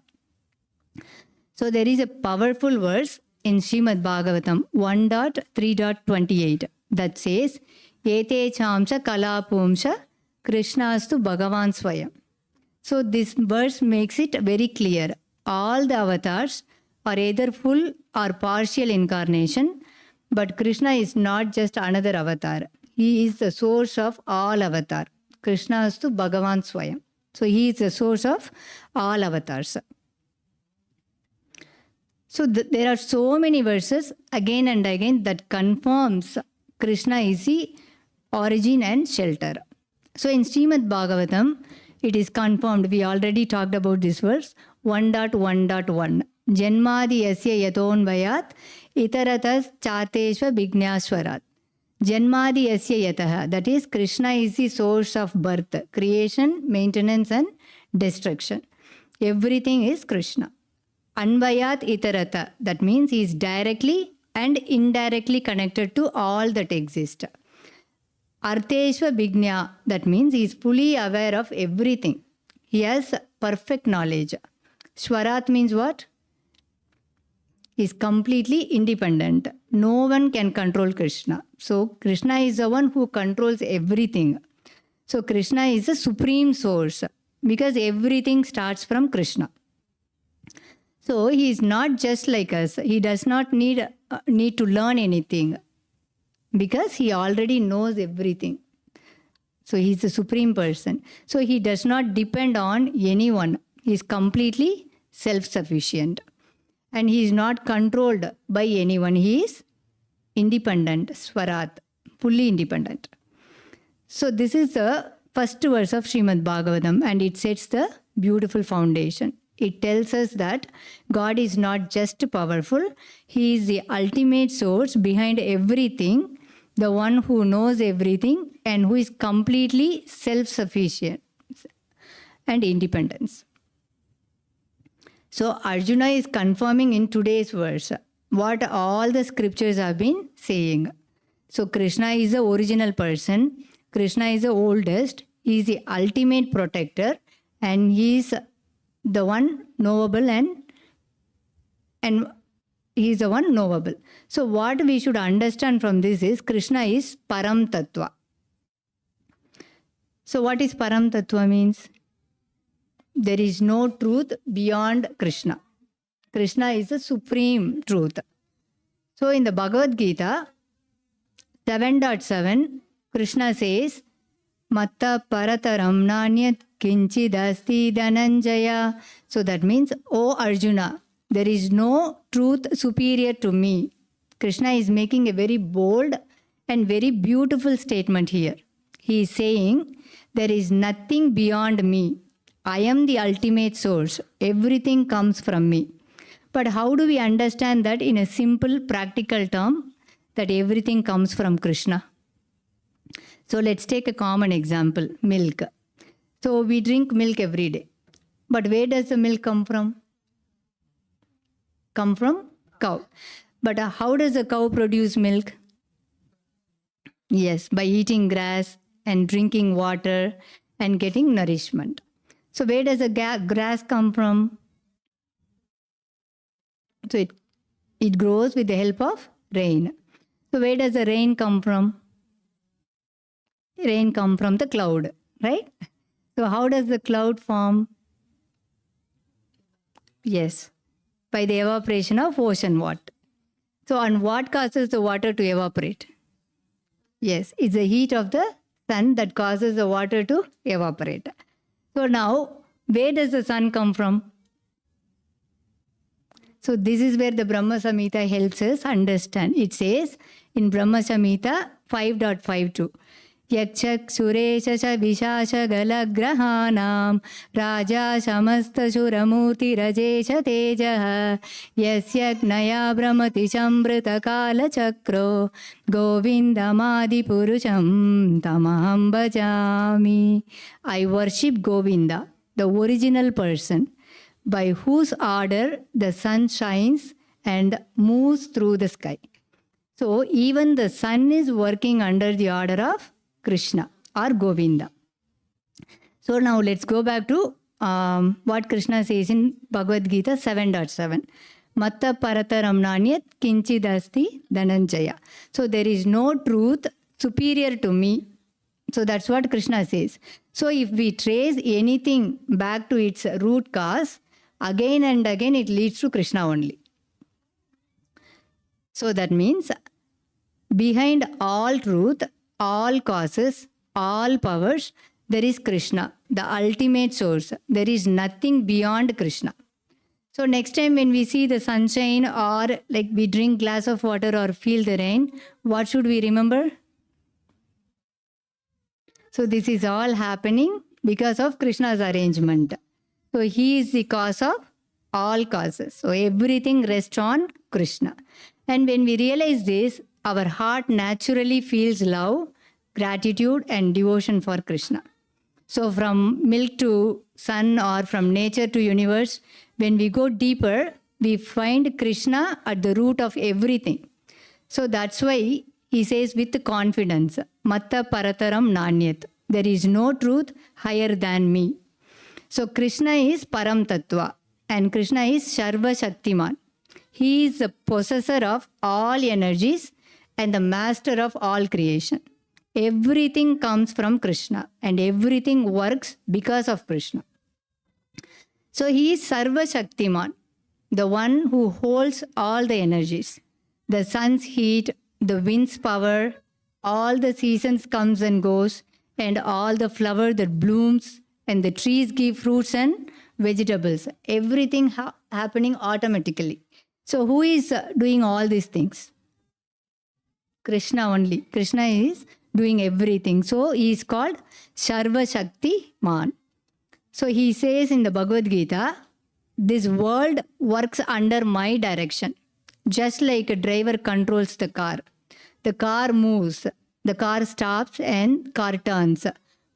So there is a powerful verse in Srimad Bhagavatam 1.3.28 that says, Ete chamsa kalapumsha Krishnastu Bhagavan Swayam. So this verse makes it very clear. All the avatars are either full or partial incarnation, but Krishna is not just another avatar. He is the source of all avatar. Krishnastu Bhagavan Swayam. So he is the source of all avatars. So there are so many verses again and again that confirms Krishna is the origin and shelter. So in Srimad Bhagavatam, it is confirmed. We already talked about this verse 1.1.1. Janmadi yasya yatonvayat itaratas chateshva bhignaswarat. Janmadi yasya yataha. That is, Krishna is the source of birth, creation, maintenance and destruction. Everything is Krishna. Anvayat itarata. That means he is directly and indirectly connected to all that exist. Arteshva bhignya. That means he is fully aware of everything. He has perfect knowledge. Swarat means what? He is completely independent. No one can control Krishna. So Krishna is the one who controls everything. So Krishna is the supreme source because everything starts from Krishna. So he is not just like us. He does not need to learn anything because he already knows everything. So he is the supreme person. So he does not depend on anyone. He is completely self-sufficient. And he is not controlled by anyone. He is independent, Swarat, fully independent. So this is the first verse of Srimad Bhagavatam and it sets the beautiful foundation. It tells us that God is not just powerful, He is the ultimate source behind everything, the one who knows everything and who is completely self-sufficient and independence. So Arjuna is confirming in today's verse what all the scriptures have been saying. So Krishna is the original person, Krishna is the oldest, He is the ultimate protector and He is the one knowable and He is the one knowable. So what we should understand from this is Krishna is Param Tattva. So what is Param Tattva means? There is no truth beyond Krishna. Krishna is the supreme truth. So in the Bhagavad Gita 7.7, Krishna says, Matta parataram nanyat kinchidasti dhananjaya. So that means, O Arjuna, there is no truth superior to me. Krishna is making a very bold and very beautiful statement here. He is saying, there is nothing beyond me. I am the ultimate source. Everything comes from me. But how do we understand that in a simple, practical term, that everything comes from Krishna? So let's take a common example, milk. So we drink milk every day. But where does the milk come from? Come from cow. But how does a cow produce milk? Yes, by eating grass and drinking water and getting nourishment. So where does the grass come from? So it grows with the help of rain. So where does the rain come from? Rain comes from the cloud, right? So how does the cloud form? Yes, by the evaporation of ocean water. So and what causes the water to evaporate? Yes, it's the heat of the sun that causes the water to evaporate. So now, where does the sun come from? So this is where the Brahma Samhita helps us understand. It says in Brahma Samhita 5.52, Yakshak Suresha Vishasha Galagrahanam Raja Samasta Suramurti Rajesha Tejaha Yasyak Naya Brahmati Shambrita Kala Chakro Govindamadi Purusham Tamaham Bhajami. I worship Govinda, the original person, by whose order the sun shines and moves through the sky. So even the sun is working under the order of Krishna or Govinda. So now let's go back to what Krishna says in Bhagavad Gita 7.7. Matta parataram nanyat kinchidasti dhananjaya. So there is no truth superior to me. So that's what Krishna says. So if we trace anything back to its root cause, again and again it leads to Krishna only. So that means behind all truth, all causes, all powers, there is Krishna, the ultimate source. There is nothing beyond Krishna. So next time when we see the sunshine or like we drink glass of water or feel the rain, what should we remember? So this is all happening because of Krishna's arrangement. So he is the cause of all causes. So everything rests on Krishna. And when we realize this, our heart naturally feels love, gratitude and devotion for Krishna. So from milk to sun or from nature to universe, when we go deeper, we find Krishna at the root of everything. So that's why he says with confidence, Matta parataram nanyat. There is no truth higher than me. So Krishna is Param Tattva and Krishna is Sarva Shaktiman. He is the possessor of all energies and the master of all creation. Everything comes from Krishna and everything works because of Krishna. So he is Sarva Shaktiman, the one who holds all the energies. The sun's heat, the wind's power, all the seasons comes and goes, and all the flower that blooms, and the trees give fruits and vegetables. Everything happening automatically. So who is doing all these things? Krishna only. Krishna is doing everything. So he is called Sarva Shakti Man. So he says in the Bhagavad Gita, this world works under my direction. Just like a driver controls the car. The car moves, the car stops and car turns.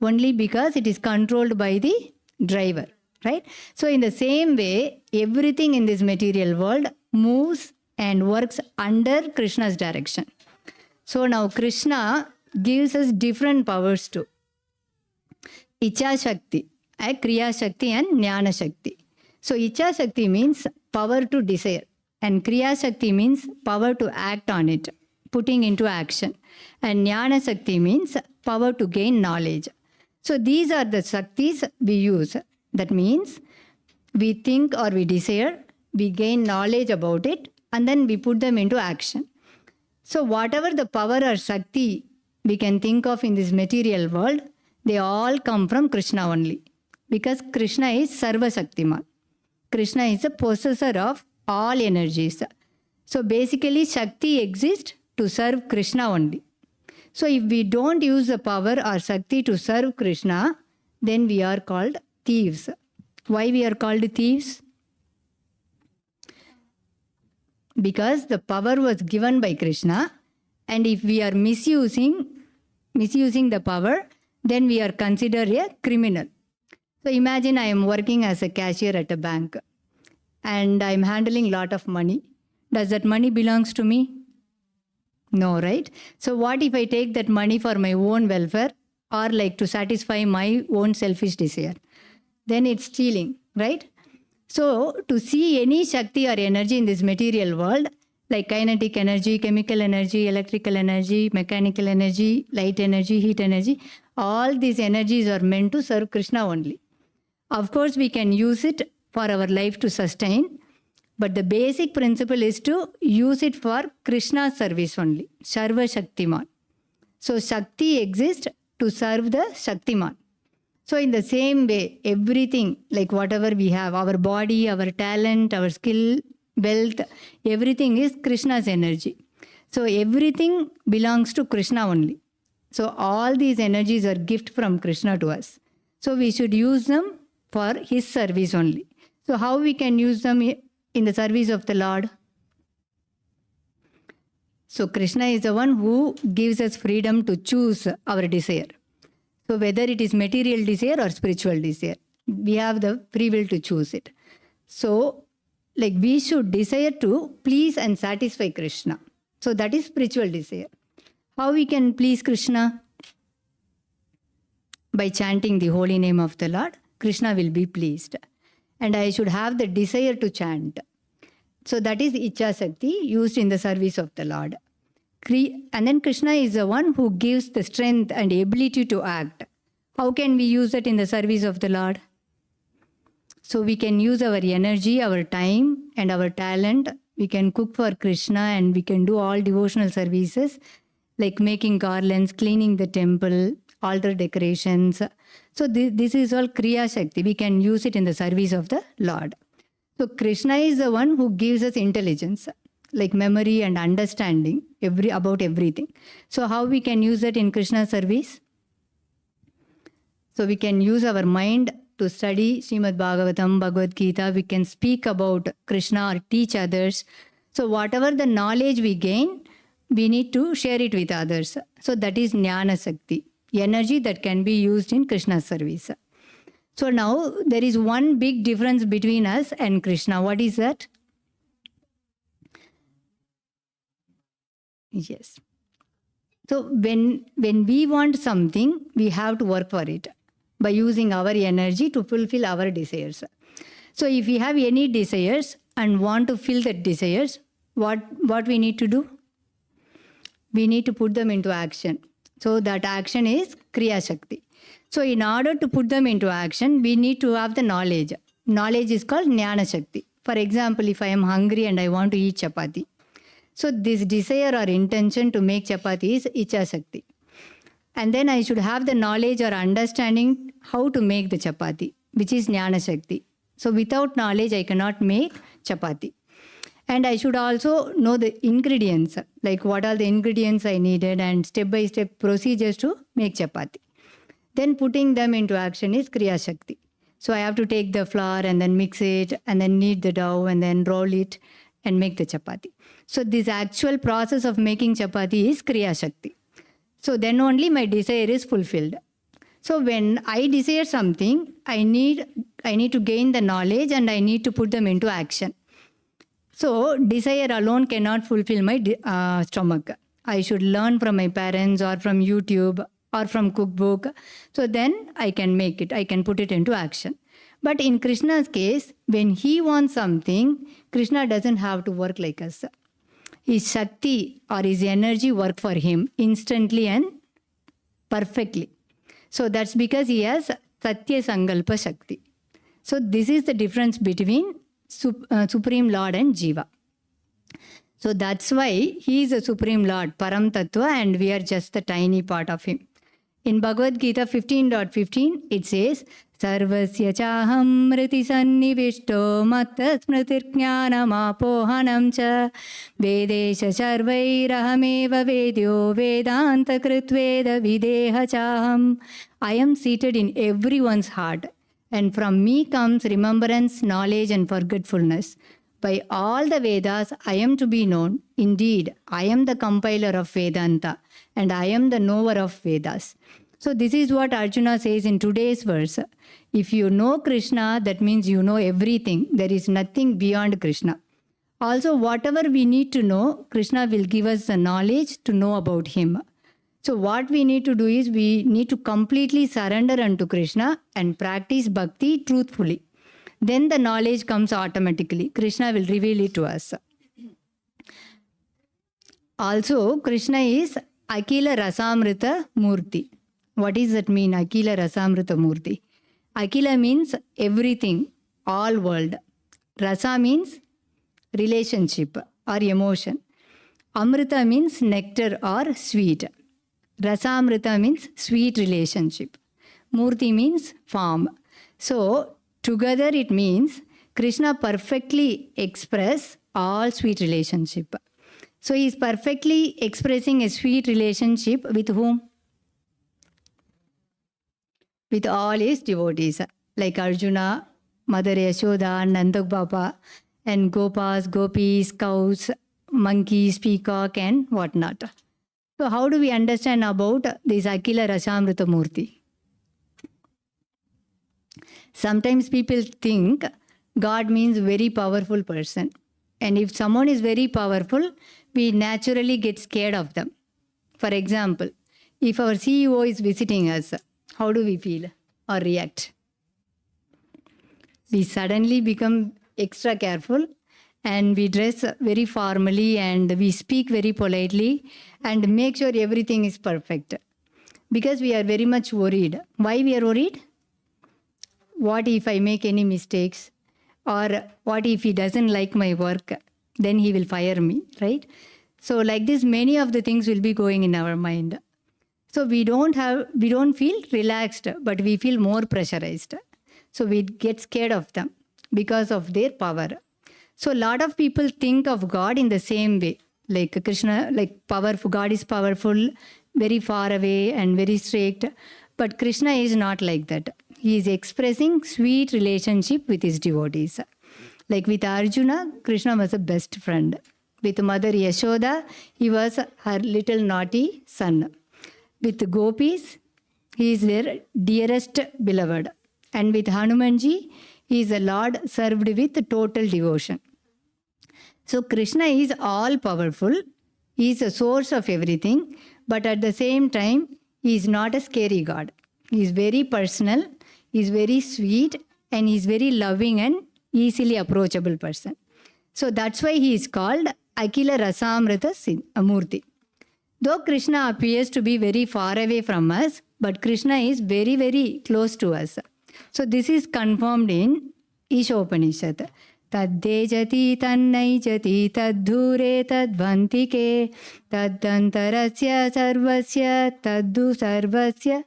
Only because it is controlled by the driver, right? So in the same way, everything in this material world moves and works under Krishna's direction. So now Krishna gives us different powers too. Icha Shakti, Kriya Shakti and Jnana Shakti. So Icha Shakti means power to desire and Kriya Shakti means power to act on it, putting into action. And Jnana Shakti means power to gain knowledge. So these are the Shaktis we use. That means we think or we desire, we gain knowledge about it and then we put them into action. So whatever the power or Shakti we can think of in this material world, they all come from Krishna only. Because Krishna is Sarva Shaktiman. Krishna is the possessor of all energies. So basically, Shakti exists to serve Krishna only. So if we don't use the power or Shakti to serve Krishna, then we are called thieves. Why we are called thieves? Because the power was given by Krishna, and if we are misusing the power, then we are considered a criminal. So imagine I am working as a cashier at a bank and I am handling lot of money. Does that money belongs to me? No, right? So what if I take that money for my own welfare or like to satisfy my own selfish desire? Then it's stealing, right? So to see any Shakti or energy in this material world, like kinetic energy, chemical energy, electrical energy, mechanical energy, light energy, heat energy, all these energies are meant to serve Krishna only. Of course, we can use it for our life to sustain, but the basic principle is to use it for Krishna's service only, Sarva Shaktiman. So Shakti exists to serve the Shaktiman. So in the same way, everything, like whatever we have, our body, our talent, our skill, wealth, everything is Krishna's energy. So everything belongs to Krishna only. So all these energies are gift from Krishna to us. So we should use them for his service only. So how we can use them in the service of the Lord? So Krishna is the one who gives us freedom to choose our desire. So whether it is material desire or spiritual desire, we have the free will to choose it. So like we should desire to please and satisfy Krishna. So that is spiritual desire. How we can please Krishna? By chanting the holy name of the Lord, Krishna will be pleased. And I should have the desire to chant. So that is Icha Shakti used in the service of the Lord. And then Krishna is the one who gives the strength and ability to act. How can we use it in the service of the Lord? So we can use our energy, our time and our talent. We can cook for Krishna and we can do all devotional services like making garlands, cleaning the temple, altar decorations. So this is all Kriya Shakti. We can use it in the service of the Lord. So Krishna is the one who gives us intelligence, like memory and understanding about everything. So how we can use that in Krishna's service? So we can use our mind to study Srimad Bhagavatam, Bhagavad Gita. We can speak about Krishna or teach others. So whatever the knowledge we gain, we need to share it with others. So that is Jnana Shakti, energy that can be used in Krishna's service. So now there is one big difference between us and Krishna. What is that? Yes. So when we want something, we have to work for it by using our energy to fulfill our desires. So if we have any desires and want to fill that desires, what we need to do? We need to put them into action. So that action is Kriya Shakti. So in order to put them into action, we need to have the knowledge. Knowledge is called Jnana Shakti. For example, if I am hungry and I want to eat chapati, so this desire or intention to make chapati is Icha Shakti. And then I should have the knowledge or understanding how to make the chapati, which is Jnana Shakti. So without knowledge, I cannot make chapati. And I should also know the ingredients, like what are the ingredients I needed and step-by-step procedures to make chapati. Then putting them into action is Kriya Shakti. So I have to take the flour and then mix it and then knead the dough and then roll it and make the chapati. So this actual process of making chapati is Kriya Shakti. So then only my desire is fulfilled. So when I desire something, I need to gain the knowledge and I need to put them into action. So desire alone cannot fulfill my stomach. I should learn from my parents or from YouTube or from cookbook. So then I can make it. I can put it into action. But in Krishna's case, when he wants something, Krishna doesn't have to work like us. His Shakti or his energy work for him instantly and perfectly. So that's because he has Satya Sankalpa Shakti. So this is the difference between Supreme Lord and Jiva. So that's why he is a Supreme Lord, Param Tattva, and we are just the tiny part of him. In Bhagavad Gita 15.15, it says, सर्वस्य चाहमृति सन्निविष्टो मत्तस्मृतिर्ज्ञानमापोहनं च वेदेश सर्वैरहमेव वेद्यो वेदान्तकृत्वेदविदेह चाहम्. I am seated in everyone's heart, and from me comes remembrance, knowledge, and forgetfulness. By all the Vedas, I am to be known. Indeed, I am the compiler of Vedanta, and I am the knower of Vedas. So this is what Arjuna says in today's verse. If you know Krishna, that means you know everything. There is nothing beyond Krishna. Also, whatever we need to know, Krishna will give us the knowledge to know about him. So what we need to do is we need to completely surrender unto Krishna and practice bhakti truthfully. Then the knowledge comes automatically. Krishna will reveal it to us. Also, Krishna is Akila Rasamrita Murti. What does that mean, Akila Rasamrita Murti? Akila means everything, all world. Rasa means relationship or emotion. Amrita means nectar or sweet. Rasamrita means sweet relationship. Murti means form. So, together it means Krishna perfectly express all sweet relationship. So, he is perfectly expressing a sweet relationship with whom? With all his devotees, like Arjuna, Mother Yashoda, Nandak Baba, and Gopas, Gopis, cows, monkeys, peacock, and whatnot. So how do we understand about this Akila Rasamrita Murti? Sometimes people think God means very powerful person. And if someone is very powerful, we naturally get scared of them. For example, if our CEO is visiting us, how do we feel or react? We suddenly become extra careful and we dress very formally and we speak very politely and make sure everything is perfect. Because we are very much worried. Why we are worried? What if I make any mistakes? Or what if he doesn't like my work? Then he will fire me, right? So like this, many of the things will be going in our mind. So we don't feel relaxed, but we feel more pressurized. So we get scared of them because of their power. So a lot of people think of God in the same way. Like Krishna, like powerful, God is powerful, very far away and very strict. But Krishna is not like that. He is expressing sweet relationship with his devotees. Like with Arjuna, Krishna was a best friend. With Mother Yashoda, he was her little naughty son. With Gopis, he is their dearest beloved. And with Hanumanji, he is a Lord served with total devotion. So Krishna is all powerful. He is the source of everything. But at the same time, he is not a scary God. He is very personal. He is very sweet. And he is very loving and easily approachable person. So that's why he is called Akila Rasamrita Murti. Though Krishna appears to be very far away from us, but Krishna is very, very close to us. So this is confirmed in Ishopanishad. Taddejati tannaijati taddhure tadvantike taddantarasya sarvasya taddu sarvasya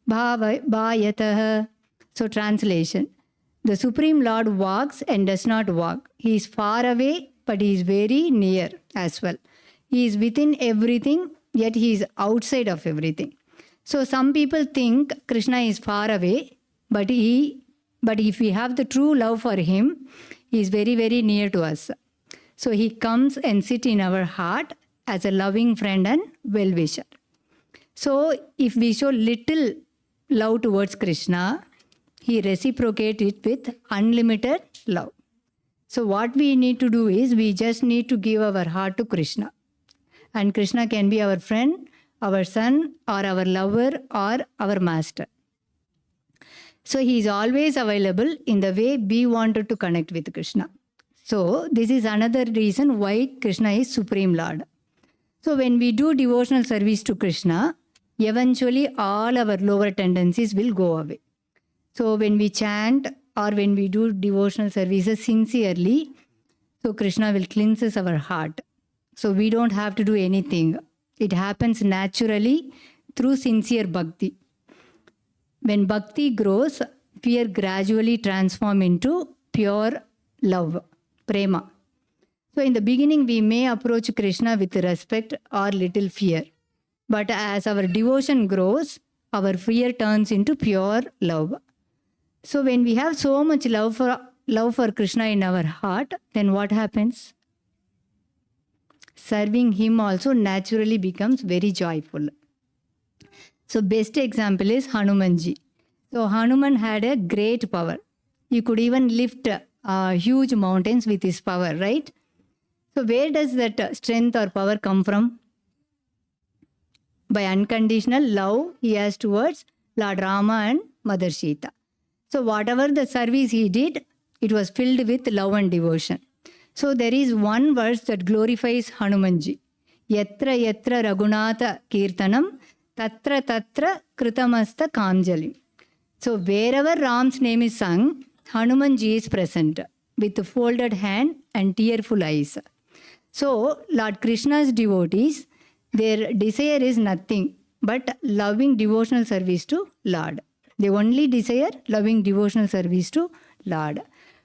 bhayatah. So translation. The Supreme Lord walks and does not walk. He is far away, but he is very near as well. He is within everything, yet he is outside of everything. So some people think Krishna is far away, but if we have the true love for him, he is very, very near to us. So he comes and sits in our heart as a loving friend and well-wisher. So if we show little love towards Krishna, he reciprocates it with unlimited love. So what we need to do is we just need to give our heart to Krishna. And Krishna can be our friend, our son, or our lover, or our master. So he is always available in the way we wanted to connect with Krishna. So this is another reason why Krishna is Supreme Lord. So when we do devotional service to Krishna, eventually all our lower tendencies will go away. So when we chant or when we do devotional services sincerely, so Krishna will cleanse our heart. So we don't have to do anything. It happens naturally through sincere bhakti. When bhakti grows, fear gradually transforms into pure love, prema. So in the beginning, we may approach Krishna with respect or little fear. But as our devotion grows, our fear turns into pure love. So when we have so much love for Krishna in our heart, then what happens? Serving him also naturally becomes very joyful. So best example is Hanumanji. So Hanuman had a great power. He could even lift huge mountains with his power, right? So where does that strength or power come from? By unconditional love he has towards Lord Rama and Mother Sita. So whatever the service he did, it was filled with love and devotion. So there is one verse that glorifies Hanumanji. Yatra yatra Raghunatha Kirtanam tatra tatra kritamasta kamjali. So wherever Ram's name is sung, Hanumanji is present with folded hand and tearful eyes. So Lord Krishna's devotees, their desire is nothing but loving devotional service to Lord. They only desire loving devotional service to Lord.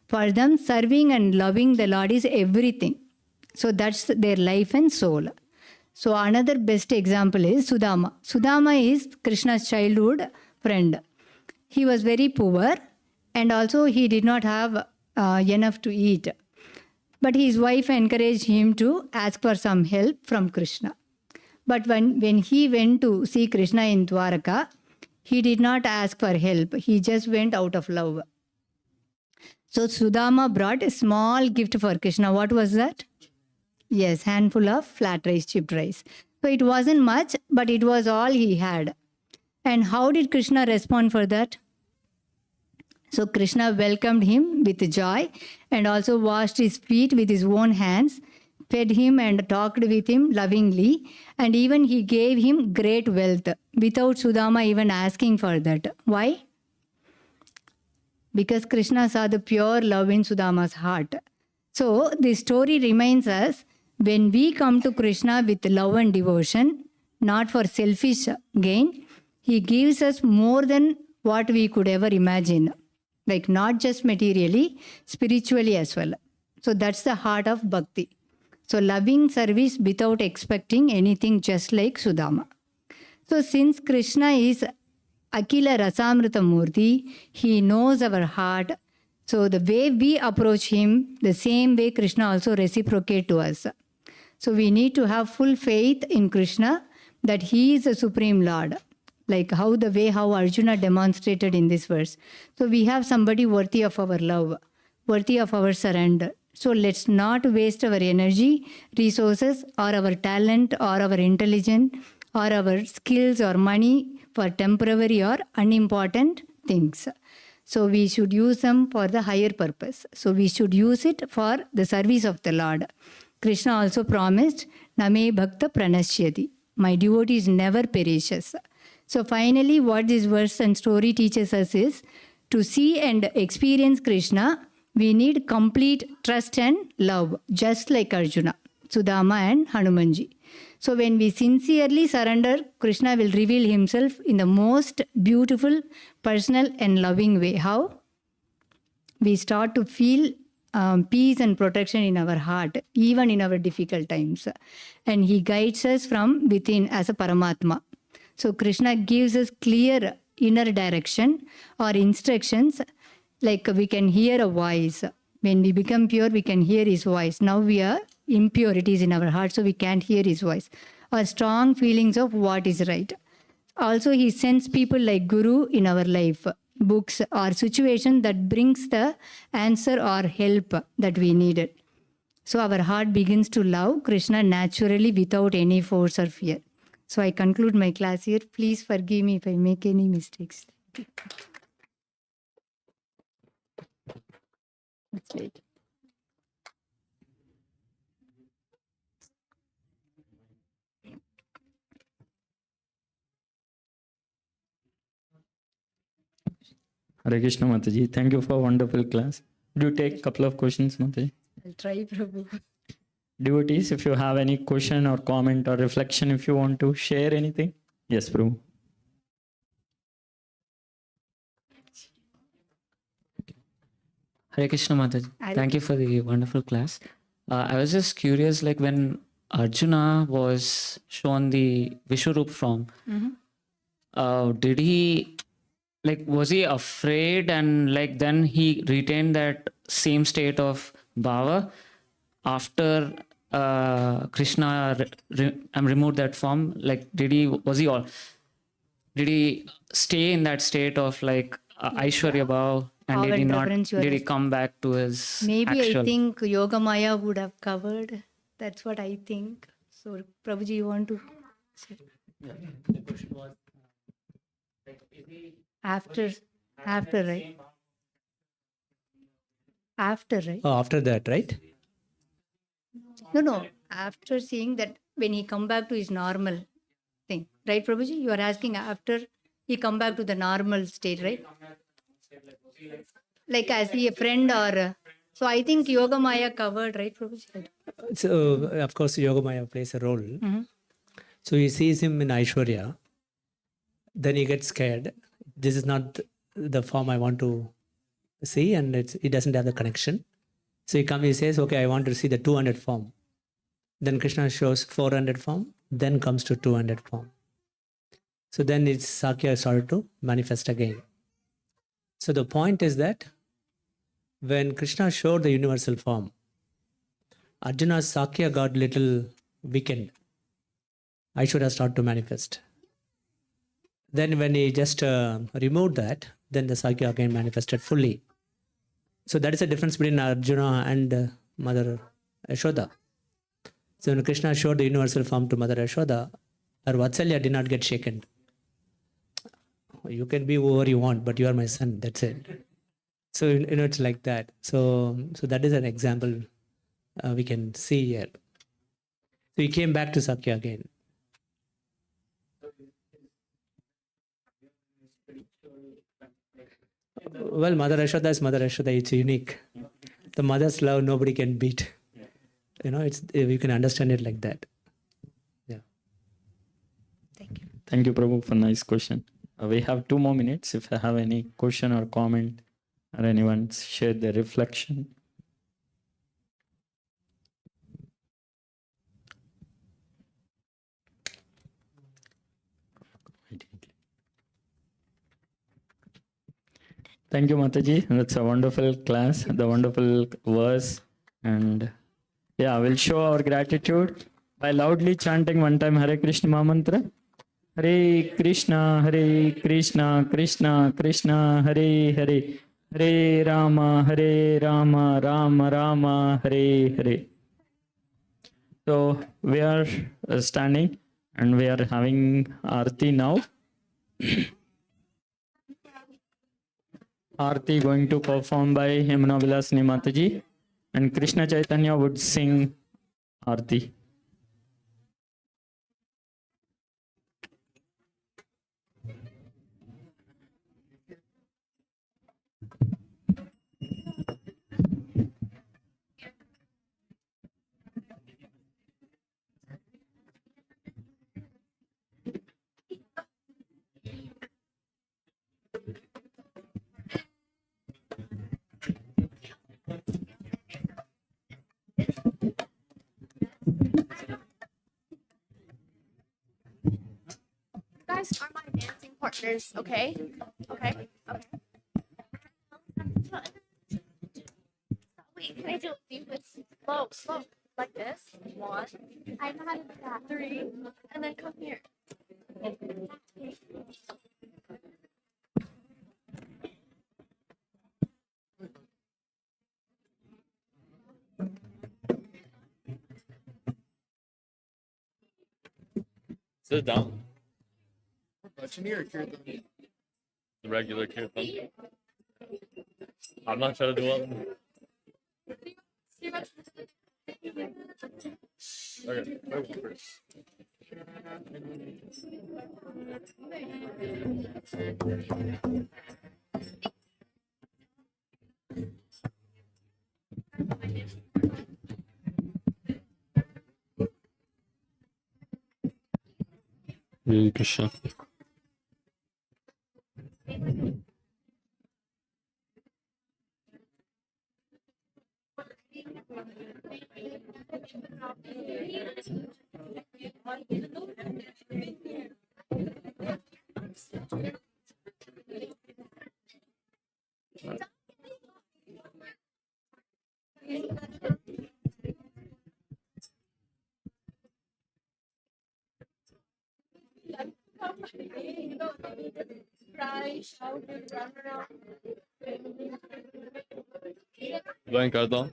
For them, serving and loving the Lord is everything. So that's their life and soul. So another best example is Sudama. Sudama is Krishna's childhood friend. He was very poor and also he did not have enough to eat. But his wife encouraged him to ask for some help from Krishna. But when he went to see Krishna in Dwaraka, he did not ask for help. He just went out of love. So Sudama brought a small gift for Krishna. What was that? Yes, handful of flat rice, chipped rice. So it wasn't much, but it was all he had. And how did Krishna respond for that? So Krishna welcomed him with joy and also washed his feet with his own hands, fed him and talked with him lovingly, and even he gave him great wealth without Sudama even asking for that. Why? Because Krishna saw the pure love in Sudama's heart. So this story reminds us, when we come to Krishna with love and devotion, not for selfish gain, he gives us more than what we could ever imagine. Like not just materially, spiritually as well. So that's the heart of bhakti. So loving service without expecting anything, just like Sudama. So since Krishna is Akila Rasamrita Murti, he knows our heart. So the way we approach him, the same way Krishna also reciprocate to us. So we need to have full faith in Krishna that he is the Supreme Lord. Like how Arjuna demonstrated in this verse. So we have somebody worthy of our love, worthy of our surrender. So let's not waste our energy, resources, or our talent, or our intelligence, or our skills or money for temporary or unimportant things. So we should use them for the higher purpose. So we should use it for the service of the Lord. Krishna also promised, Name Bhakta Pranashyati. My devotees never perishes. So finally, what this verse and story teaches us is, to see and experience Krishna, we need complete trust and love, just like Arjuna, Sudama and Hanumanji. So when we sincerely surrender, Krishna will reveal himself in the most beautiful, personal and loving way. How? We start to feel peace and protection in our heart, even in our difficult times. And he guides us from within as a Paramatma. So Krishna gives us clear inner direction or instructions, like we can hear a voice. When we become pure, we can hear his voice. Now we are impurities in our heart, so we can't hear his voice. Or strong feelings of what is right. Also, he sends people like Guru in our life, books or situation that brings the answer or help that we needed. So our heart begins to love Krishna naturally without any force or fear. So I conclude my class here. Please forgive me if I make any mistakes. It's late. Hare Krishna Mataji. Thank you for a wonderful class. Do you take a couple of questions, Mataji? I'll try, Prabhu. Devotees, if you have any question or comment or reflection, if you want to share anything. Yes, Prabhu. Hare Krishna Mataji. Thank you for the wonderful class. I was just curious, like when Arjuna was shown the Vishwarup form, did he, like, was he afraid and like then he retained that same state of bhava after Krishna removed that form? Like, did he stay in that state of like Aishwarya Bhav, and Awe did he and not, reverence you are did he asking. come back to his Maybe actual? I think Yoga Maya would have covered. That's what I think. So, Prabhuji, you want to say? The question was, like, is he After, right? After, right? Oh, after that, right? No. After seeing that, when he come back to his normal thing, right, Prabhuji? You are asking after he come back to the normal state, right? Like as he a friend or so. I think Yoga Maya covered, right, Prabhuji? So, of course, Yogamaya plays a role. So he sees him in Aishwarya. Then he gets scared. This is not the form I want to see, and he doesn't have the connection. So he says, okay, I want to see the 200 form. Then Krishna shows 400 form, then comes to 200 form. So then it's Sakya started to manifest again. So the point is that when Krishna showed the universal form, Arjuna's Sakya got little weakened. Aishwarya started to manifest. Then when he just removed that, then the Sakya again manifested fully. So that is the difference between Arjuna and Mother Yashoda. So when Krishna showed the universal form to Mother Yashoda, her Vatsalya did not get shaken. You can be whoever you want, but you are my son. That's it. So it's like that. So that is an example we can see here. So he came back to Sakya again. Well, Mother Yashoda is Mother Yashoda. It's unique. The mother's love nobody can beat. It's you can understand it like that. Yeah. Thank you. Thank you, Prabhu, for nice question. We have 2 more minutes. If I have any question or comment, or anyone share their reflection. Thank you, Mataji. That's a wonderful class, the wonderful verse. And yeah, we'll show our gratitude by loudly chanting one time Hare Krishna Mahamantra. Hare Krishna, Krishna Krishna, Hare Hare, Hare Rama, Rama Rama, Hare Hare. So we are standing and we are having Arati now. Arati going to perform by Yamuna Vilasini Mataji, and Krishna Chaitanya would sing Arati. Guys are my dancing partners, okay? Okay. Wait, can I do this slow, like this? 1. I know how to do that. 3, and then come here. Sit down. Bhajani or Kirtan? The regular Kirtan. I'm not trying to do one. Okay, I will first. Hare Krishna. Cry, shout, and run around. Join Kirtan.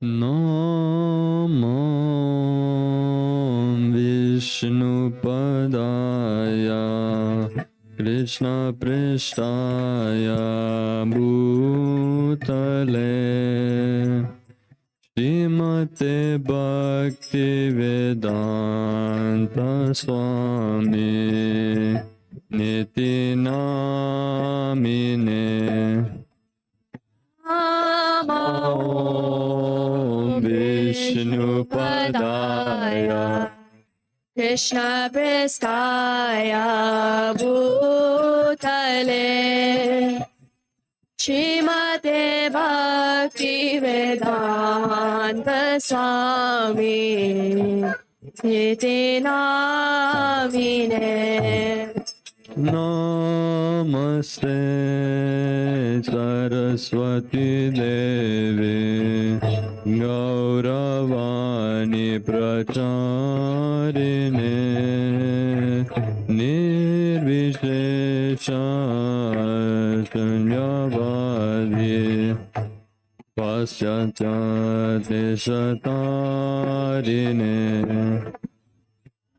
Namo Vishnupadaya Krishna Prishtaya Bhutale Srimate Bhakti Vedanta Swami Niti Namine Om Vishnupadaya Krishna Prestaya Bhutale Srimate Bhakti Vedanta Swami Niti Namine Namaste Saraswati Devi Gauravani Pracharine Nirvishesha Sanyavadi Paschatya Deshatarine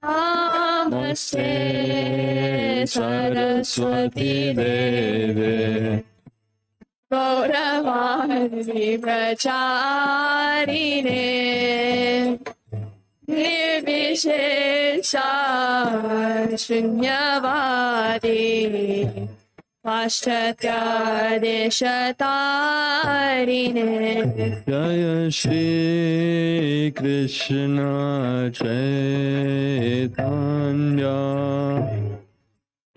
Namaste Saraswati Devi Gauravani Pracharine Nirvishesha Shunyavadi Paschatya Deshatarine Jaya Shri Krishna Chaitanya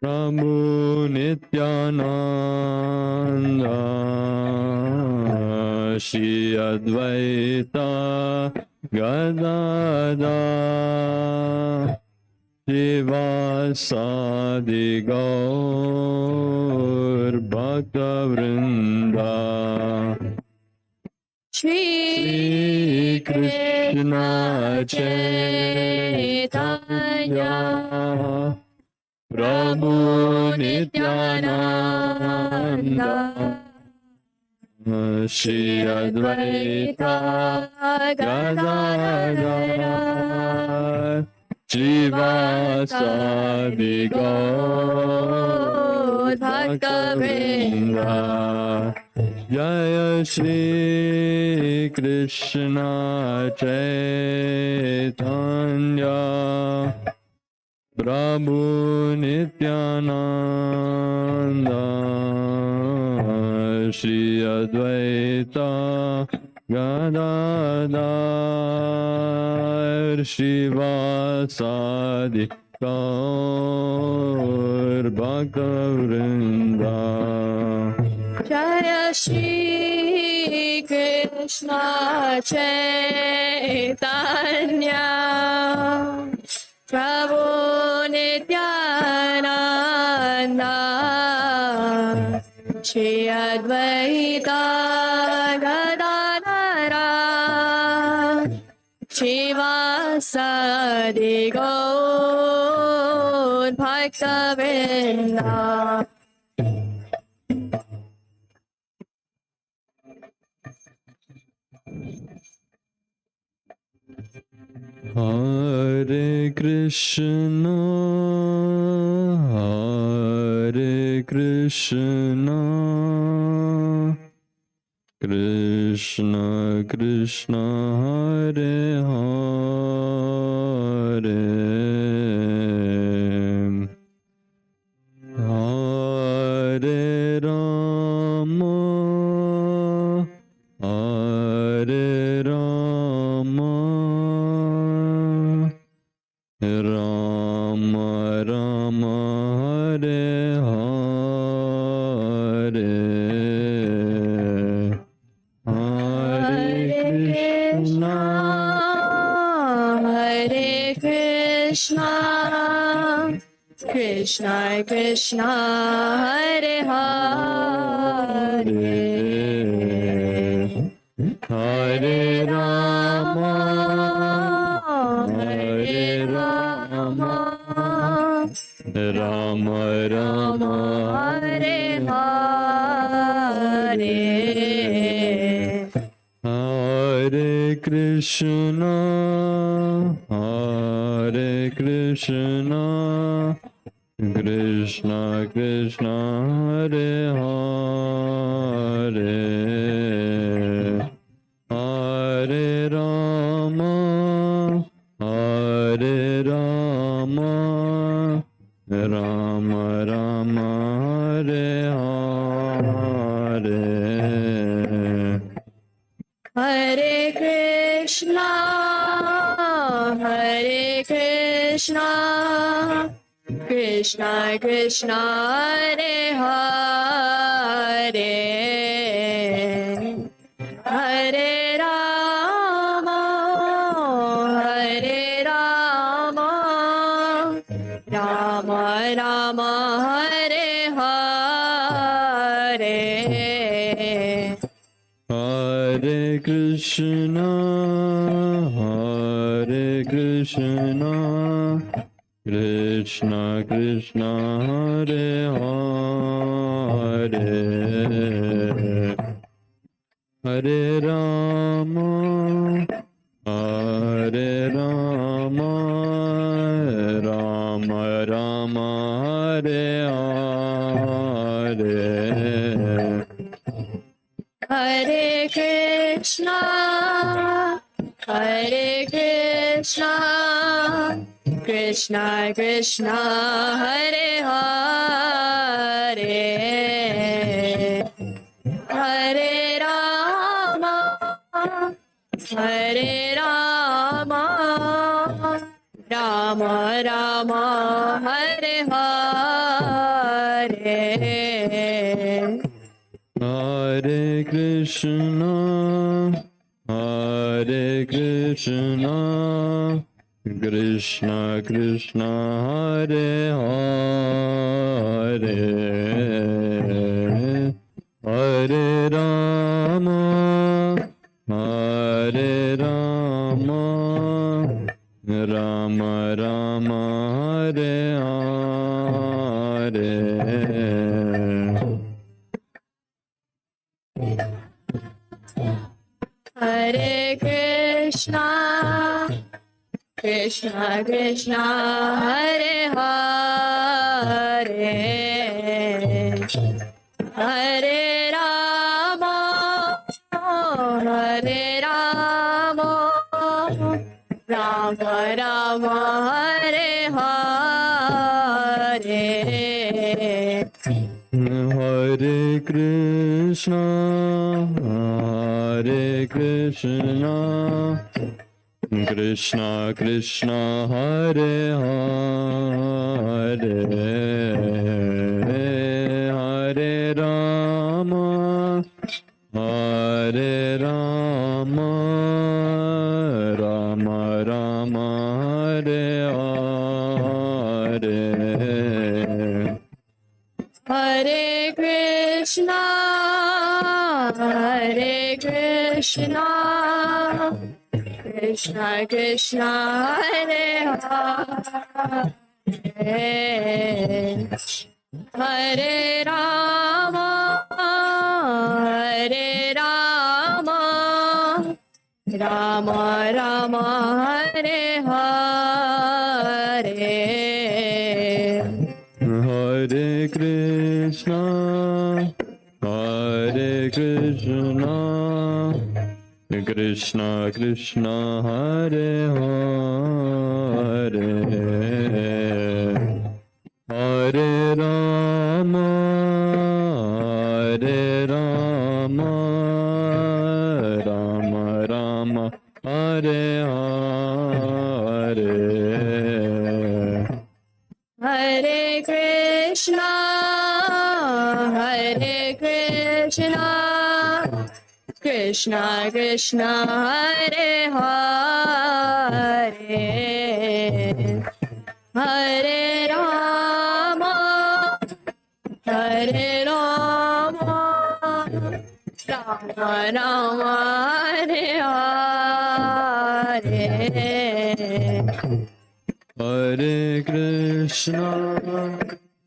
Prabhu Nityananda Shri Advaita Gadada Shivasadi Gaur Bhakta Vrinda Shri Krishna Chaitanya Prabhu Nityananda Shri Advaita Gadadara Shivasadi Gaur Bhakta Vrinda Jaya Shri Krishna Chaitanya Prabhu Nityananda Shri Advaita Gadadar Shivasadi Gaur Bhakta Vrinda Jaya Shri Krishna Chaitanya Prabhu Nityananda Shri Advaita Gadadara Shivasadi Gaur Bhakta Vrinda Hare Krishna Hare Krishna Krishna Krishna Hare Hare Hare Rama Hare Rama Rama Rama Hare Krishna Krishna Hare Hare Hare Rama, Hare Rama Rama Rama, Hare Hare Hare Krishna, Hare Krishna, Krishna Krishna, Hare Hare, Hare Rama, Hare Rama, Rama Rama, Hare Hare. Hare Krishna Krishna Krishna Hare Hare Hare Rama Rama Rama Hare Hare Hare Krishna, Hare Krishna, Krishna Krishna, Hare Hare, Hare Rama, Hare Rama, Rama Rama, Hare Hare. Hare Krishna Krishna Krishna Hare Hare Hare Rama Rama Rama Hare Hare Hare Krishna, Hare Krishna, Krishna Krishna, Hare Hare, Hare Rama, Hare Rama, Rama Rama, Hare Hare. Hare Krishna Krishna Hare Hare Hare Rama Rama Rama Hare Hare Hare Krishna, Hare Krishna, Krishna Krishna, Hare Hare, Hare Rama, Hare Rama, Rama Rama, Hare Hare. Hare Krishna Krishna Krishna Hare Hare Hare Rama Rama Rama Hare Hare Hare Krishna, Hare Krishna, Krishna Krishna, Hare Hare, Hare Rama, Hare Rama, Rama Rama, Hare Hare. Hare Krishna Krishna Krishna Hare Hare Hare Rama, Hare Rama, Rama Rama, Hare Hare. Hare Krishna,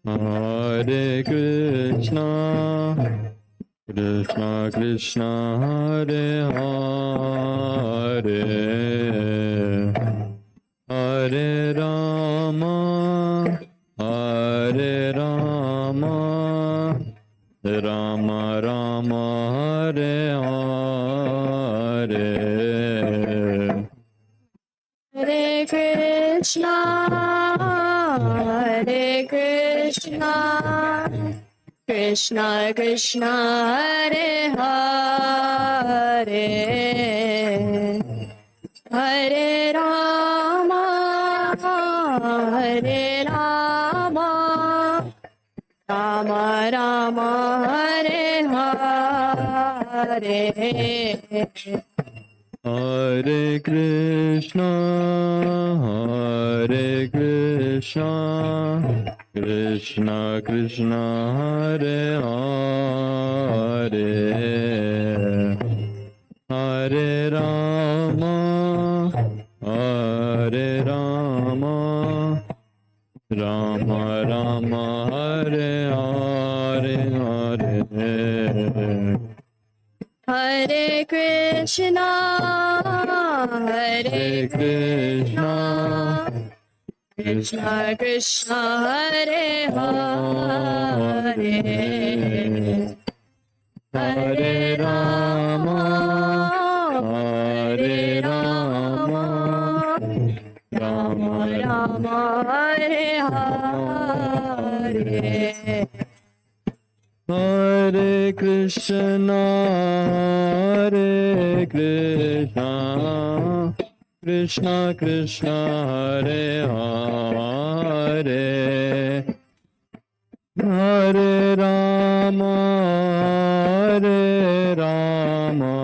Hare Krishna, Krishna Krishna, Hare Hare, Hare Rama, Hare Rama, Rama Rama, Hare Hare. Hare Krishna, Hare Krishna, Krishna Krishna, Hare Hare, Hare Rama, Hare Rama, Rama Rama, Hare Hare. Hare Krishna, Hare Krishna, Krishna Krishna, Hare Hare, Hare Rama, Hare Rama, Rama Rama, Hare Hare, Hare Krishna, Hare Krishna, Krishna Krishna, Hare Hare, Hare Rama, Hare Rama, Rama Rama, Hare Hare. Hare Krishna, Hare Krishna, Krishna Krishna, Hare Hare, Hare Rama, Hare Rama,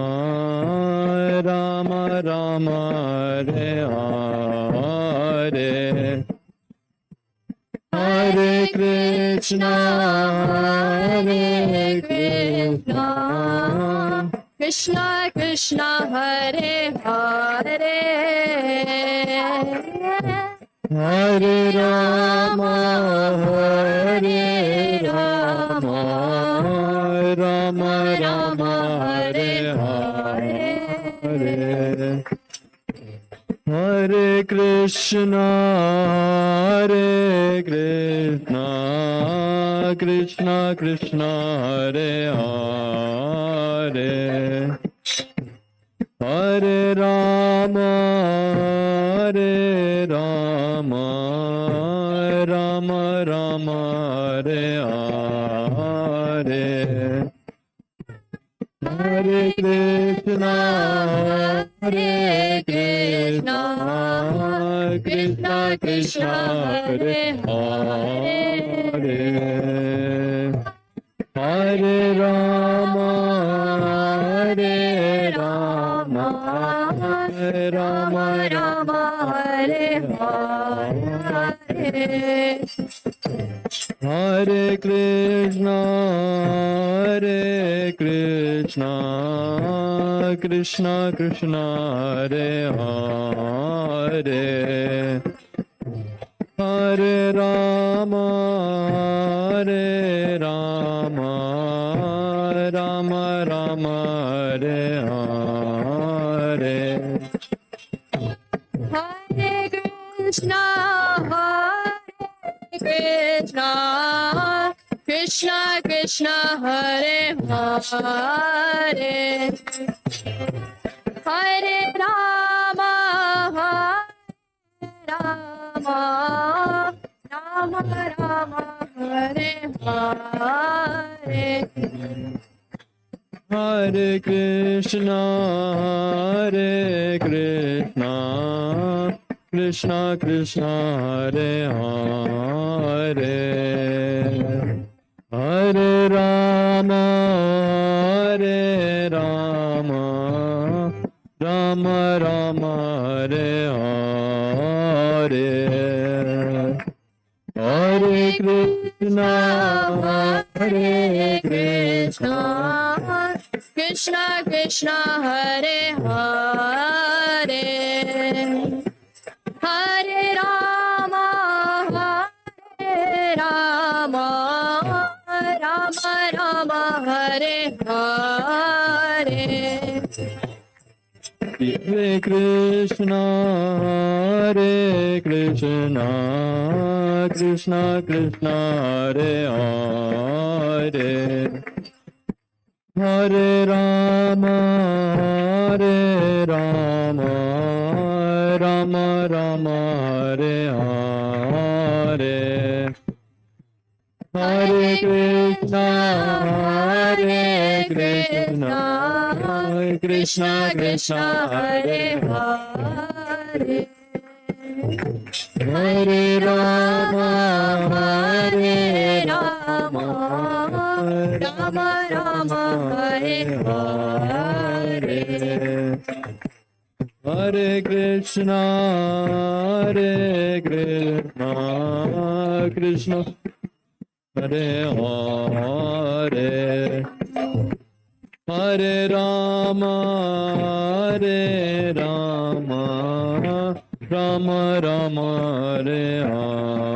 Rama Rama, Hare Hare, Hare Krishna, Hare Krishna, Krishna Krishna, Hare Hare, Hare Rama, Hare Rama, Rama Rama, Hare Hare, Hare Krishna, Hare Krishna, Krishna Krishna, Hare Hare, Hare Rama, Hare Rama, Rama Rama, Hare Hare, Hare Krishna, Hare Krishna, Krishna Krishna, Hare Hare, Hare Rama, Hare Rama, Rama Rama, Hare Hare, Hare Krishna, Hare Krishna, Krishna Krishna, Hare Hare, Hare Rama, Hare Rama, Rama Rama, Hare Hare, Hare Krishna, Hare Krishna, Krishna Krishna, Hare Hare, Hare Rama, Hare Rama, Rama Rama, Hare Hare. Hare Krishna, Hare Krishna, Krishna Krishna, Hare Hare, Hare Rama, Hare Rama, Rama Rama, Hare Hare, Hare Krishna, Hare Krishna, Krishna Krishna Hare Hare, Hare Rama Hare Rama, Rama Rama Hare Hare. Hare Krishna, Hare Krishna, Krishna Krishna, Hare Hare, Hare Rama, Hare Rama, Rama Rama, Hare Hare, Hare Krishna, Hare Krishna, Krishna Krishna, Hare Hare, Hare Rama, Hare Rama, Rama Rama, Hare Hare, Hare Krishna, Hare Krishna, Krishna Hare Hare, Hare Rama, Hare Rama,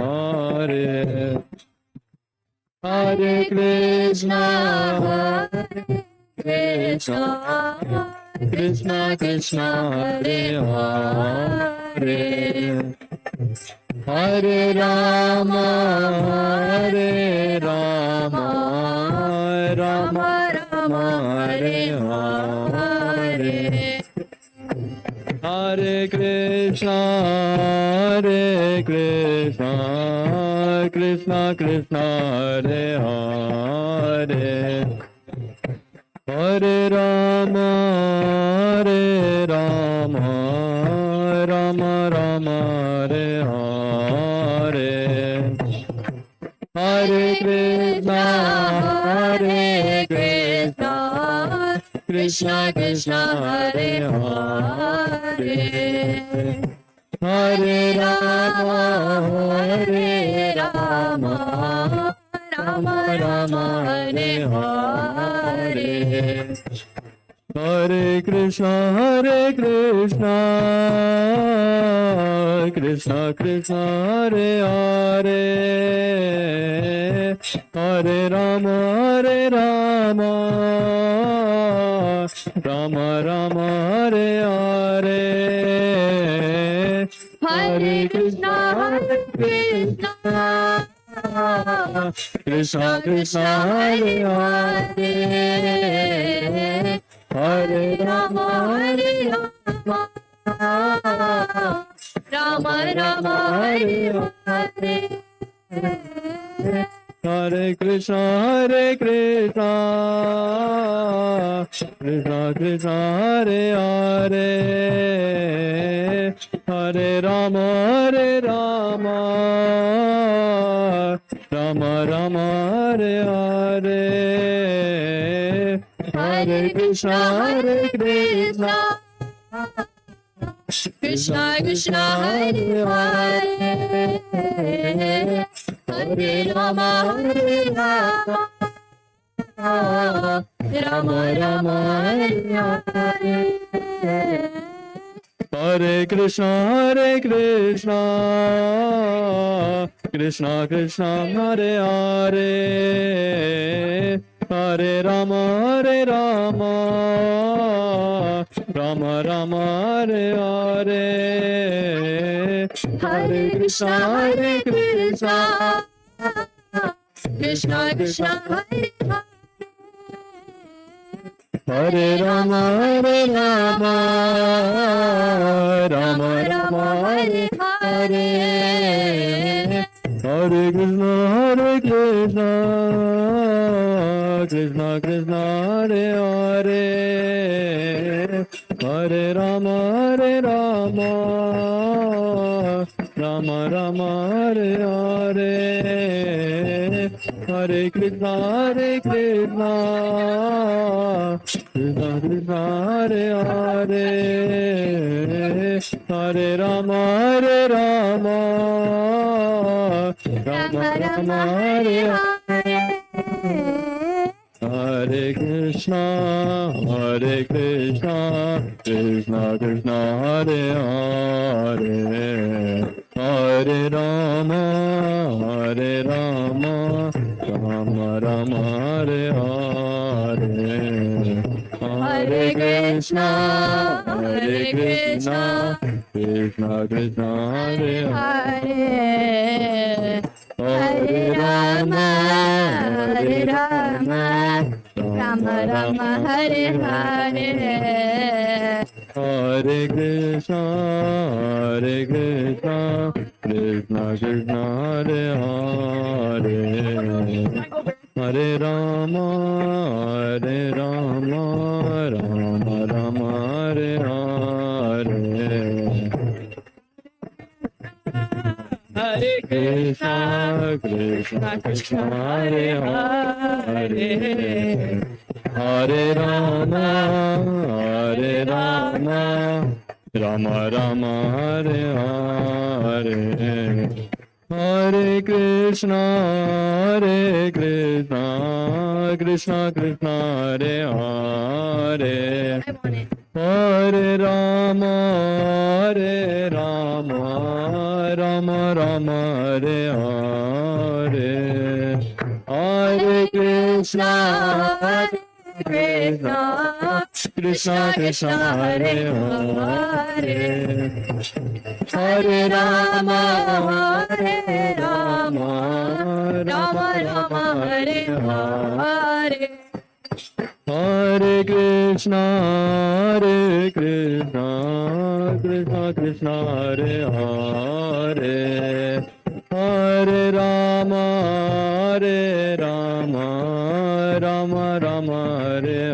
Rama Rama, Hare Hare, Hare Krishna, Hare Krishna, Krishna Krishna, Hare Hare, Hare Rama, Hare Rama, Rama Rama, Hare Hare, Hare Krishna, Hare Krishna, Krishna Krishna, Hare Hare, Hare Rama, Hare Rama, Rama Rama, Hare Hare, Hare Krishna, Hare Krishna, Krishna Krishna, Hare Hare, Hare Rama, Hare Rama, Rama Rama, Hare Hare, Hare Krishna, Krishna Krishna, Hare Hare, Hare Rama, Rama Rama, Hare Hare, Hare Krishna, Krishna Krishna, Hare Hare, Hare Rama, Rama Rama Hare Hare, Hare Krishna, Krishna Krishna, Hare Hare, Hare Rama, Rama Rama, Hare Hare, Hare Krishna, Krishna Krishna Hare Hare, Hare Rama, Rama Rama, Hare Hare, Hare Krishna, Krishna Krishna, Hare Hare, Hare Rama, Rama Rama, Hare Hare, Hare Krishna, Krishna Krishna Hare Hare, Hare Rama, Rama Rama, Hare Hare, Hare Krishna, Krishna Krishna, Hare Hare, Hare Rama, Rama Rama, Hare Hare, Hare Krishna, Krishna Krishna, Hare Hare, Hare Rama, Rama Rama Hare Hare, Hare Krishna Krishna Krishna Hare Hare, Hare Rama Rama Rama Hare Hare, Hare Krishna Krishna Krishna Hare Hare, Hare Rama Rama Rama Hare Hare, Hare Krishna Krishna Krishna Hare Hare, Hare Rama Rama Rama Hare Hare, Hare Krishna Krishna Hare Hare, Hare Rama Rama Rama Hare Hare, Hare Krishna Krishna Krishna Hare Hare, Hare Rama Rama Rama Hare Hare, Hare Krishna Krishna Krishna Hare Hare, Hare Rama Rama Rama Hare Hare, Hare Krishna Krishna Krishna Hare Hare, Hare Rama Rama Rama Hare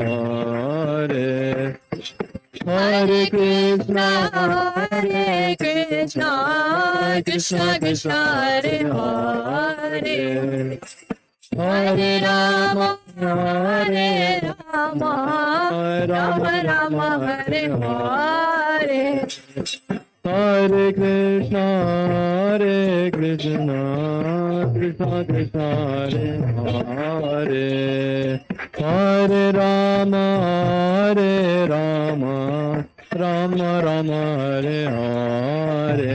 Hare, Hare Krishna Krishna Krishna Hare Hare, Hare Rama Rama Rama Hare Hare, Hare Krishna Krishna Krishna Hare Hare, Hare Rama Rama Rama Hare Hare,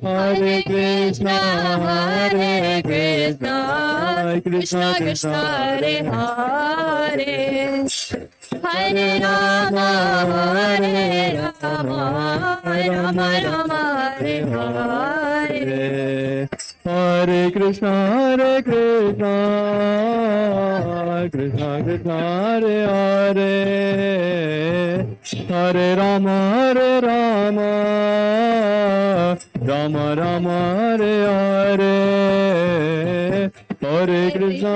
Hare Krishna Krishna Krishna Hare Hare, Hare Rama Rama Rama Hare Hare, Hare Krishna Krishna Krishna Hare Hare, Hare Rama Rama Rama Hare Hare, Hare Krishna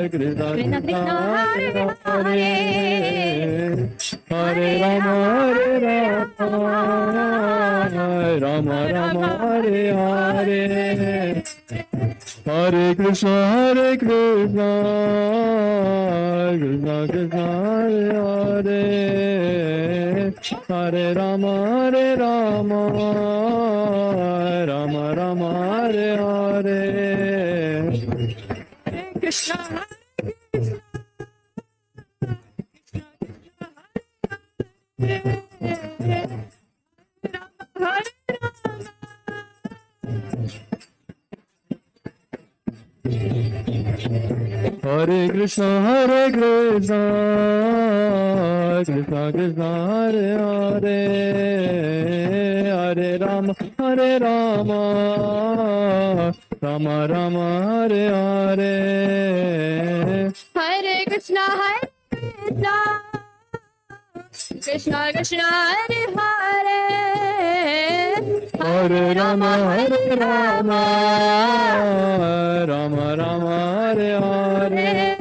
Krishna Krishna Hare Hare, Hare Rama Rama Rama Hare Hare, Hare Krishna Krishna Krishna Hare Hare, Hare Rama Rama Rama Hare Hare, Krishna Hare Krishna Krishna Krishna Hare Hare, Hare Rama Rama Rama Hare Hare, Hare Krishna Krishna Krishna Hare Hare, Hare Rama Rama Rama Hare Hare,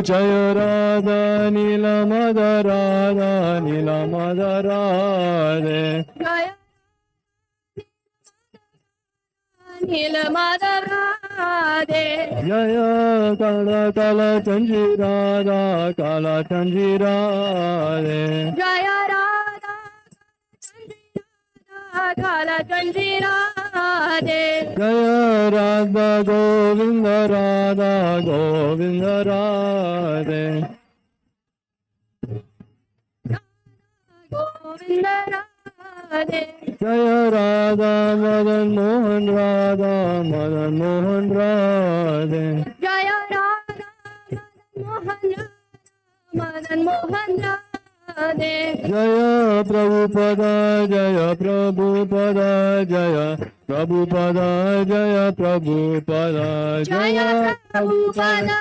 Jaya Radha Nila Madharade, Jaya Nila Madharade, Jaya Kala Chanjirade, Jaya Radha कालकंठी Radhe जय राधा गोविंद राधा गोविंद राधे गोविंद राधे जय राधा मदन मोहन राधा मदन मोहन राधे जय राधा मदन मोहन राधे जय प्रभुपदा जय प्रभुपदा जय प्रभुपदा जय प्रभुपदा जय प्रभुपदा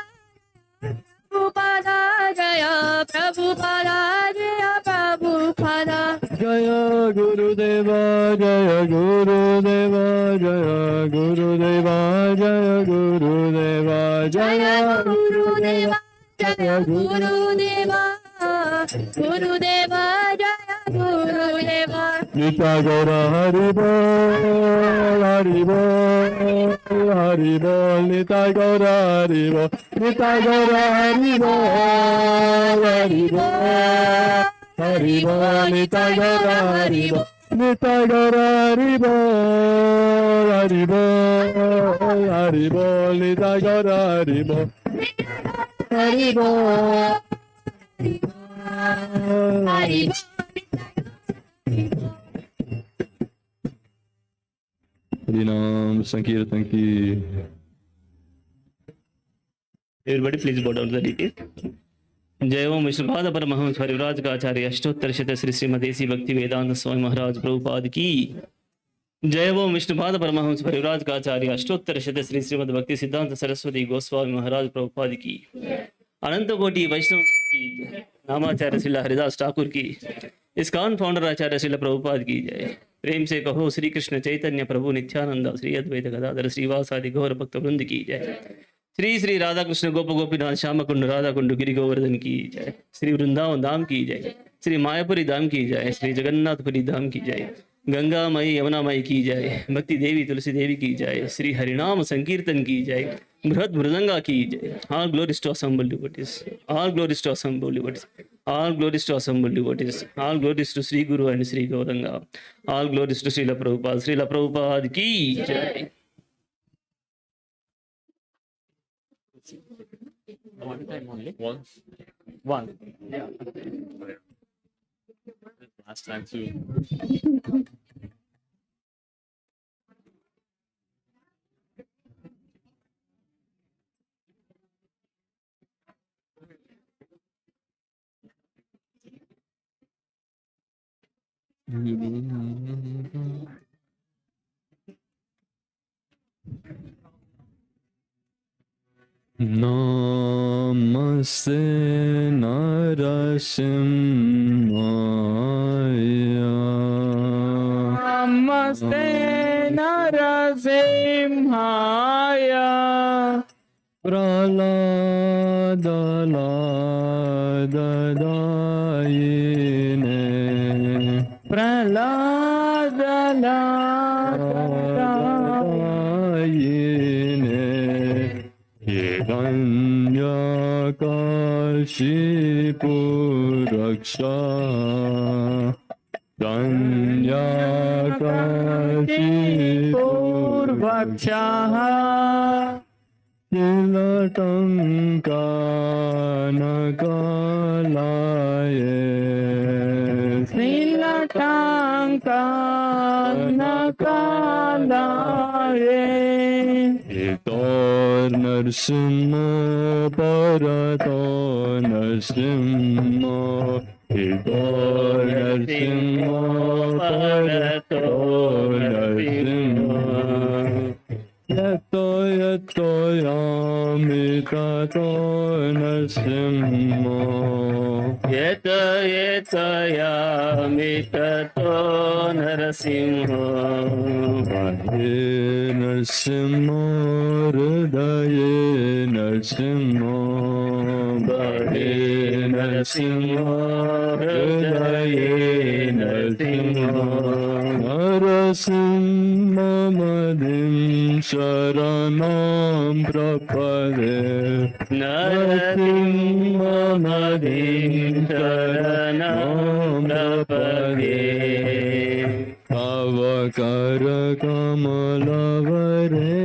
प्रभुपदा जय प्रभुपदा जय प्रभुपदा जय गुरुदेवा जय गुरुदेवा जय गुरुदेवा जय गुरुदेवा जय गुरुदेवा जय गुरुदेवा गुरुदेवा जय गुरुदेवा निता गौर हरि बोल हरि बोल हरि बोल निता गौर हरि बोल निता गौर हरि बोल हरि बोल हरि बोल निता गौर हरि बोल निता गौर हरि बोल हरि बोल हरि बोल निता गौर हरि बोल हरि बोल हरि हरिनाम संकीर्तन की Everybody please bow down to the details. जय ओम विष्णुपाद परमहंस परिव्राज का आचार्य अष्टोत्तर शत श्री श्रीमदेसी भक्ति वेदांत स्वामी महाराज प्रभुपाद की जय ओम विष्णुपाद परमहंस परिव्राज का आचार्य अष्टोत्तर शत श्री श्रीमद भक्ति सिद्धांत सरस्वती गोस्वामी महाराज प्रभुपाद की अनंत कोटि वैष्णव की नामाचार्य श्रीला हरिदास ठाकुर की इस्कॉन फाउंडर आचार्य श्रीला प्रभुपाद की जय। प्रेम से कहो श्री कृष्ण चैतन्य प्रभु नित्यानंद श्री अद्वैत गदाधर श्रीवासादि गौर भक्त वृंद की जय। श्री श्री राधा कृष्ण गोप गोपीनाथ श्याम कुंड राधा कुंड गिरि गोवर्धन की जय। श्री वृंदावन धाम की जय। श्री मायापुरी धाम की जय। श्री जगन्नाथपुरी धाम की जय। गंगा मई यमुना मई की जय। भक्ति देवी तुलसी देवी की जय। श्री हरिनाम संकीर्तन की जय। बृहद मृदंगा की जय। All glories to assembled devotees. All glories to assembled devotees. All glories to assembled devotees. All glories to Sri Guru and Sri Gauranga. All glories to Srila Prabhupada. Srila Prabhupada की जय। One time only. One. One. Last time too. Namaste Narasimhaya. Namaste Narasimhaya. Praladadayine. Praladadayine. Hiranyakashipu raksha. Hiranyakashipu Purvakshaha. Nilatankanakalaye. Nilatankanakalaye. Itor Narsimha Parato Narsimha. Itor Narsimha Parato Narsimha. Yato yato yamitato Narsimha. यत यत यामिततो नरसिंहो Hare Narsimha Hridaye Narsimha. Hare Narsimha Hridaye Narsimha. Narasimha Madim Sharanam Prapade. नरसिंहो मदीं शरणं प्रपद्ये। Pava कर कमलवरे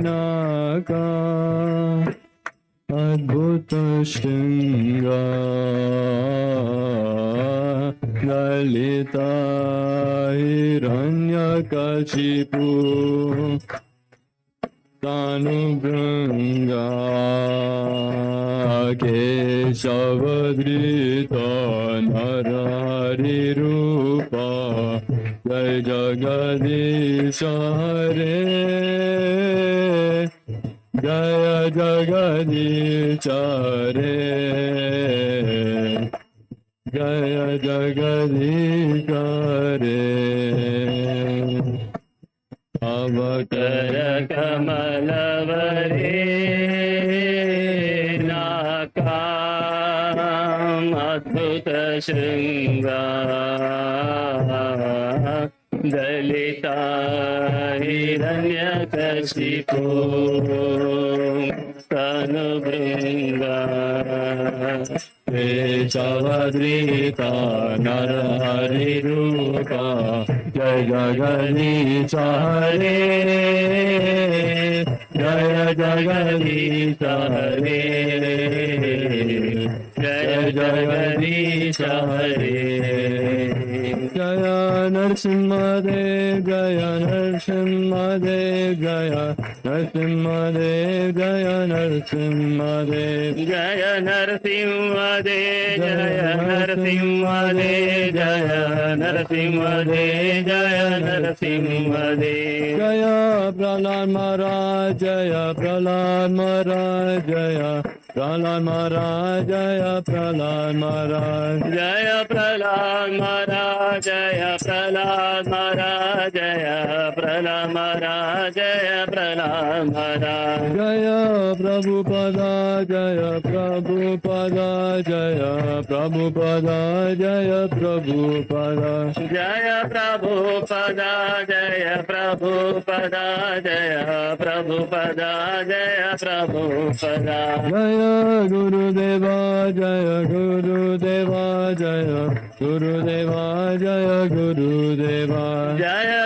नाका अद्भुत श्रृंगार ललिता हिरण्यकशिपु तानुभृंगा केशवधृत नरहरिरूपा जय जगदीश हरे जय जगदीश हरे जय जगदीश हरे अवकर कमलवरे नाकाम अद्भुत श्रृंगार दलिता हिरण्यकशिपु तनुभृंगा केशवधृता नरहरिरूपा जय जगदीश हरे जय जगदीश हरे जय जगदीश हरे जय नरसिंहदेव जय नरसिंहदेव जय नरसिंहदेव जय नरसिंहदेव जय नरसिंहदेव जय नरसिंहदेव जय नरसिंहदेव जय नरसिंहदेव जय प्रहलाद महाराज जय प्रहलाद महाराज जय प्रहलाद महाराज जय प्रहलाद महाराज जय प्रहलाद महाराज जय प्रहलाद महाराज जय प्रहलाद महाराज जय प्रहलाद महाराज जय प्रभुपदा जय प्रभुपदा जय प्रभुपदा जय प्रभुपदा जय प्रभुपदा जय प्रभुपदा जय प्रभुपदा जय प्रभुपदा जय गुरुदेवा जय गुरुदेवा जय गुरुदेवा जय गुरुदेवा जय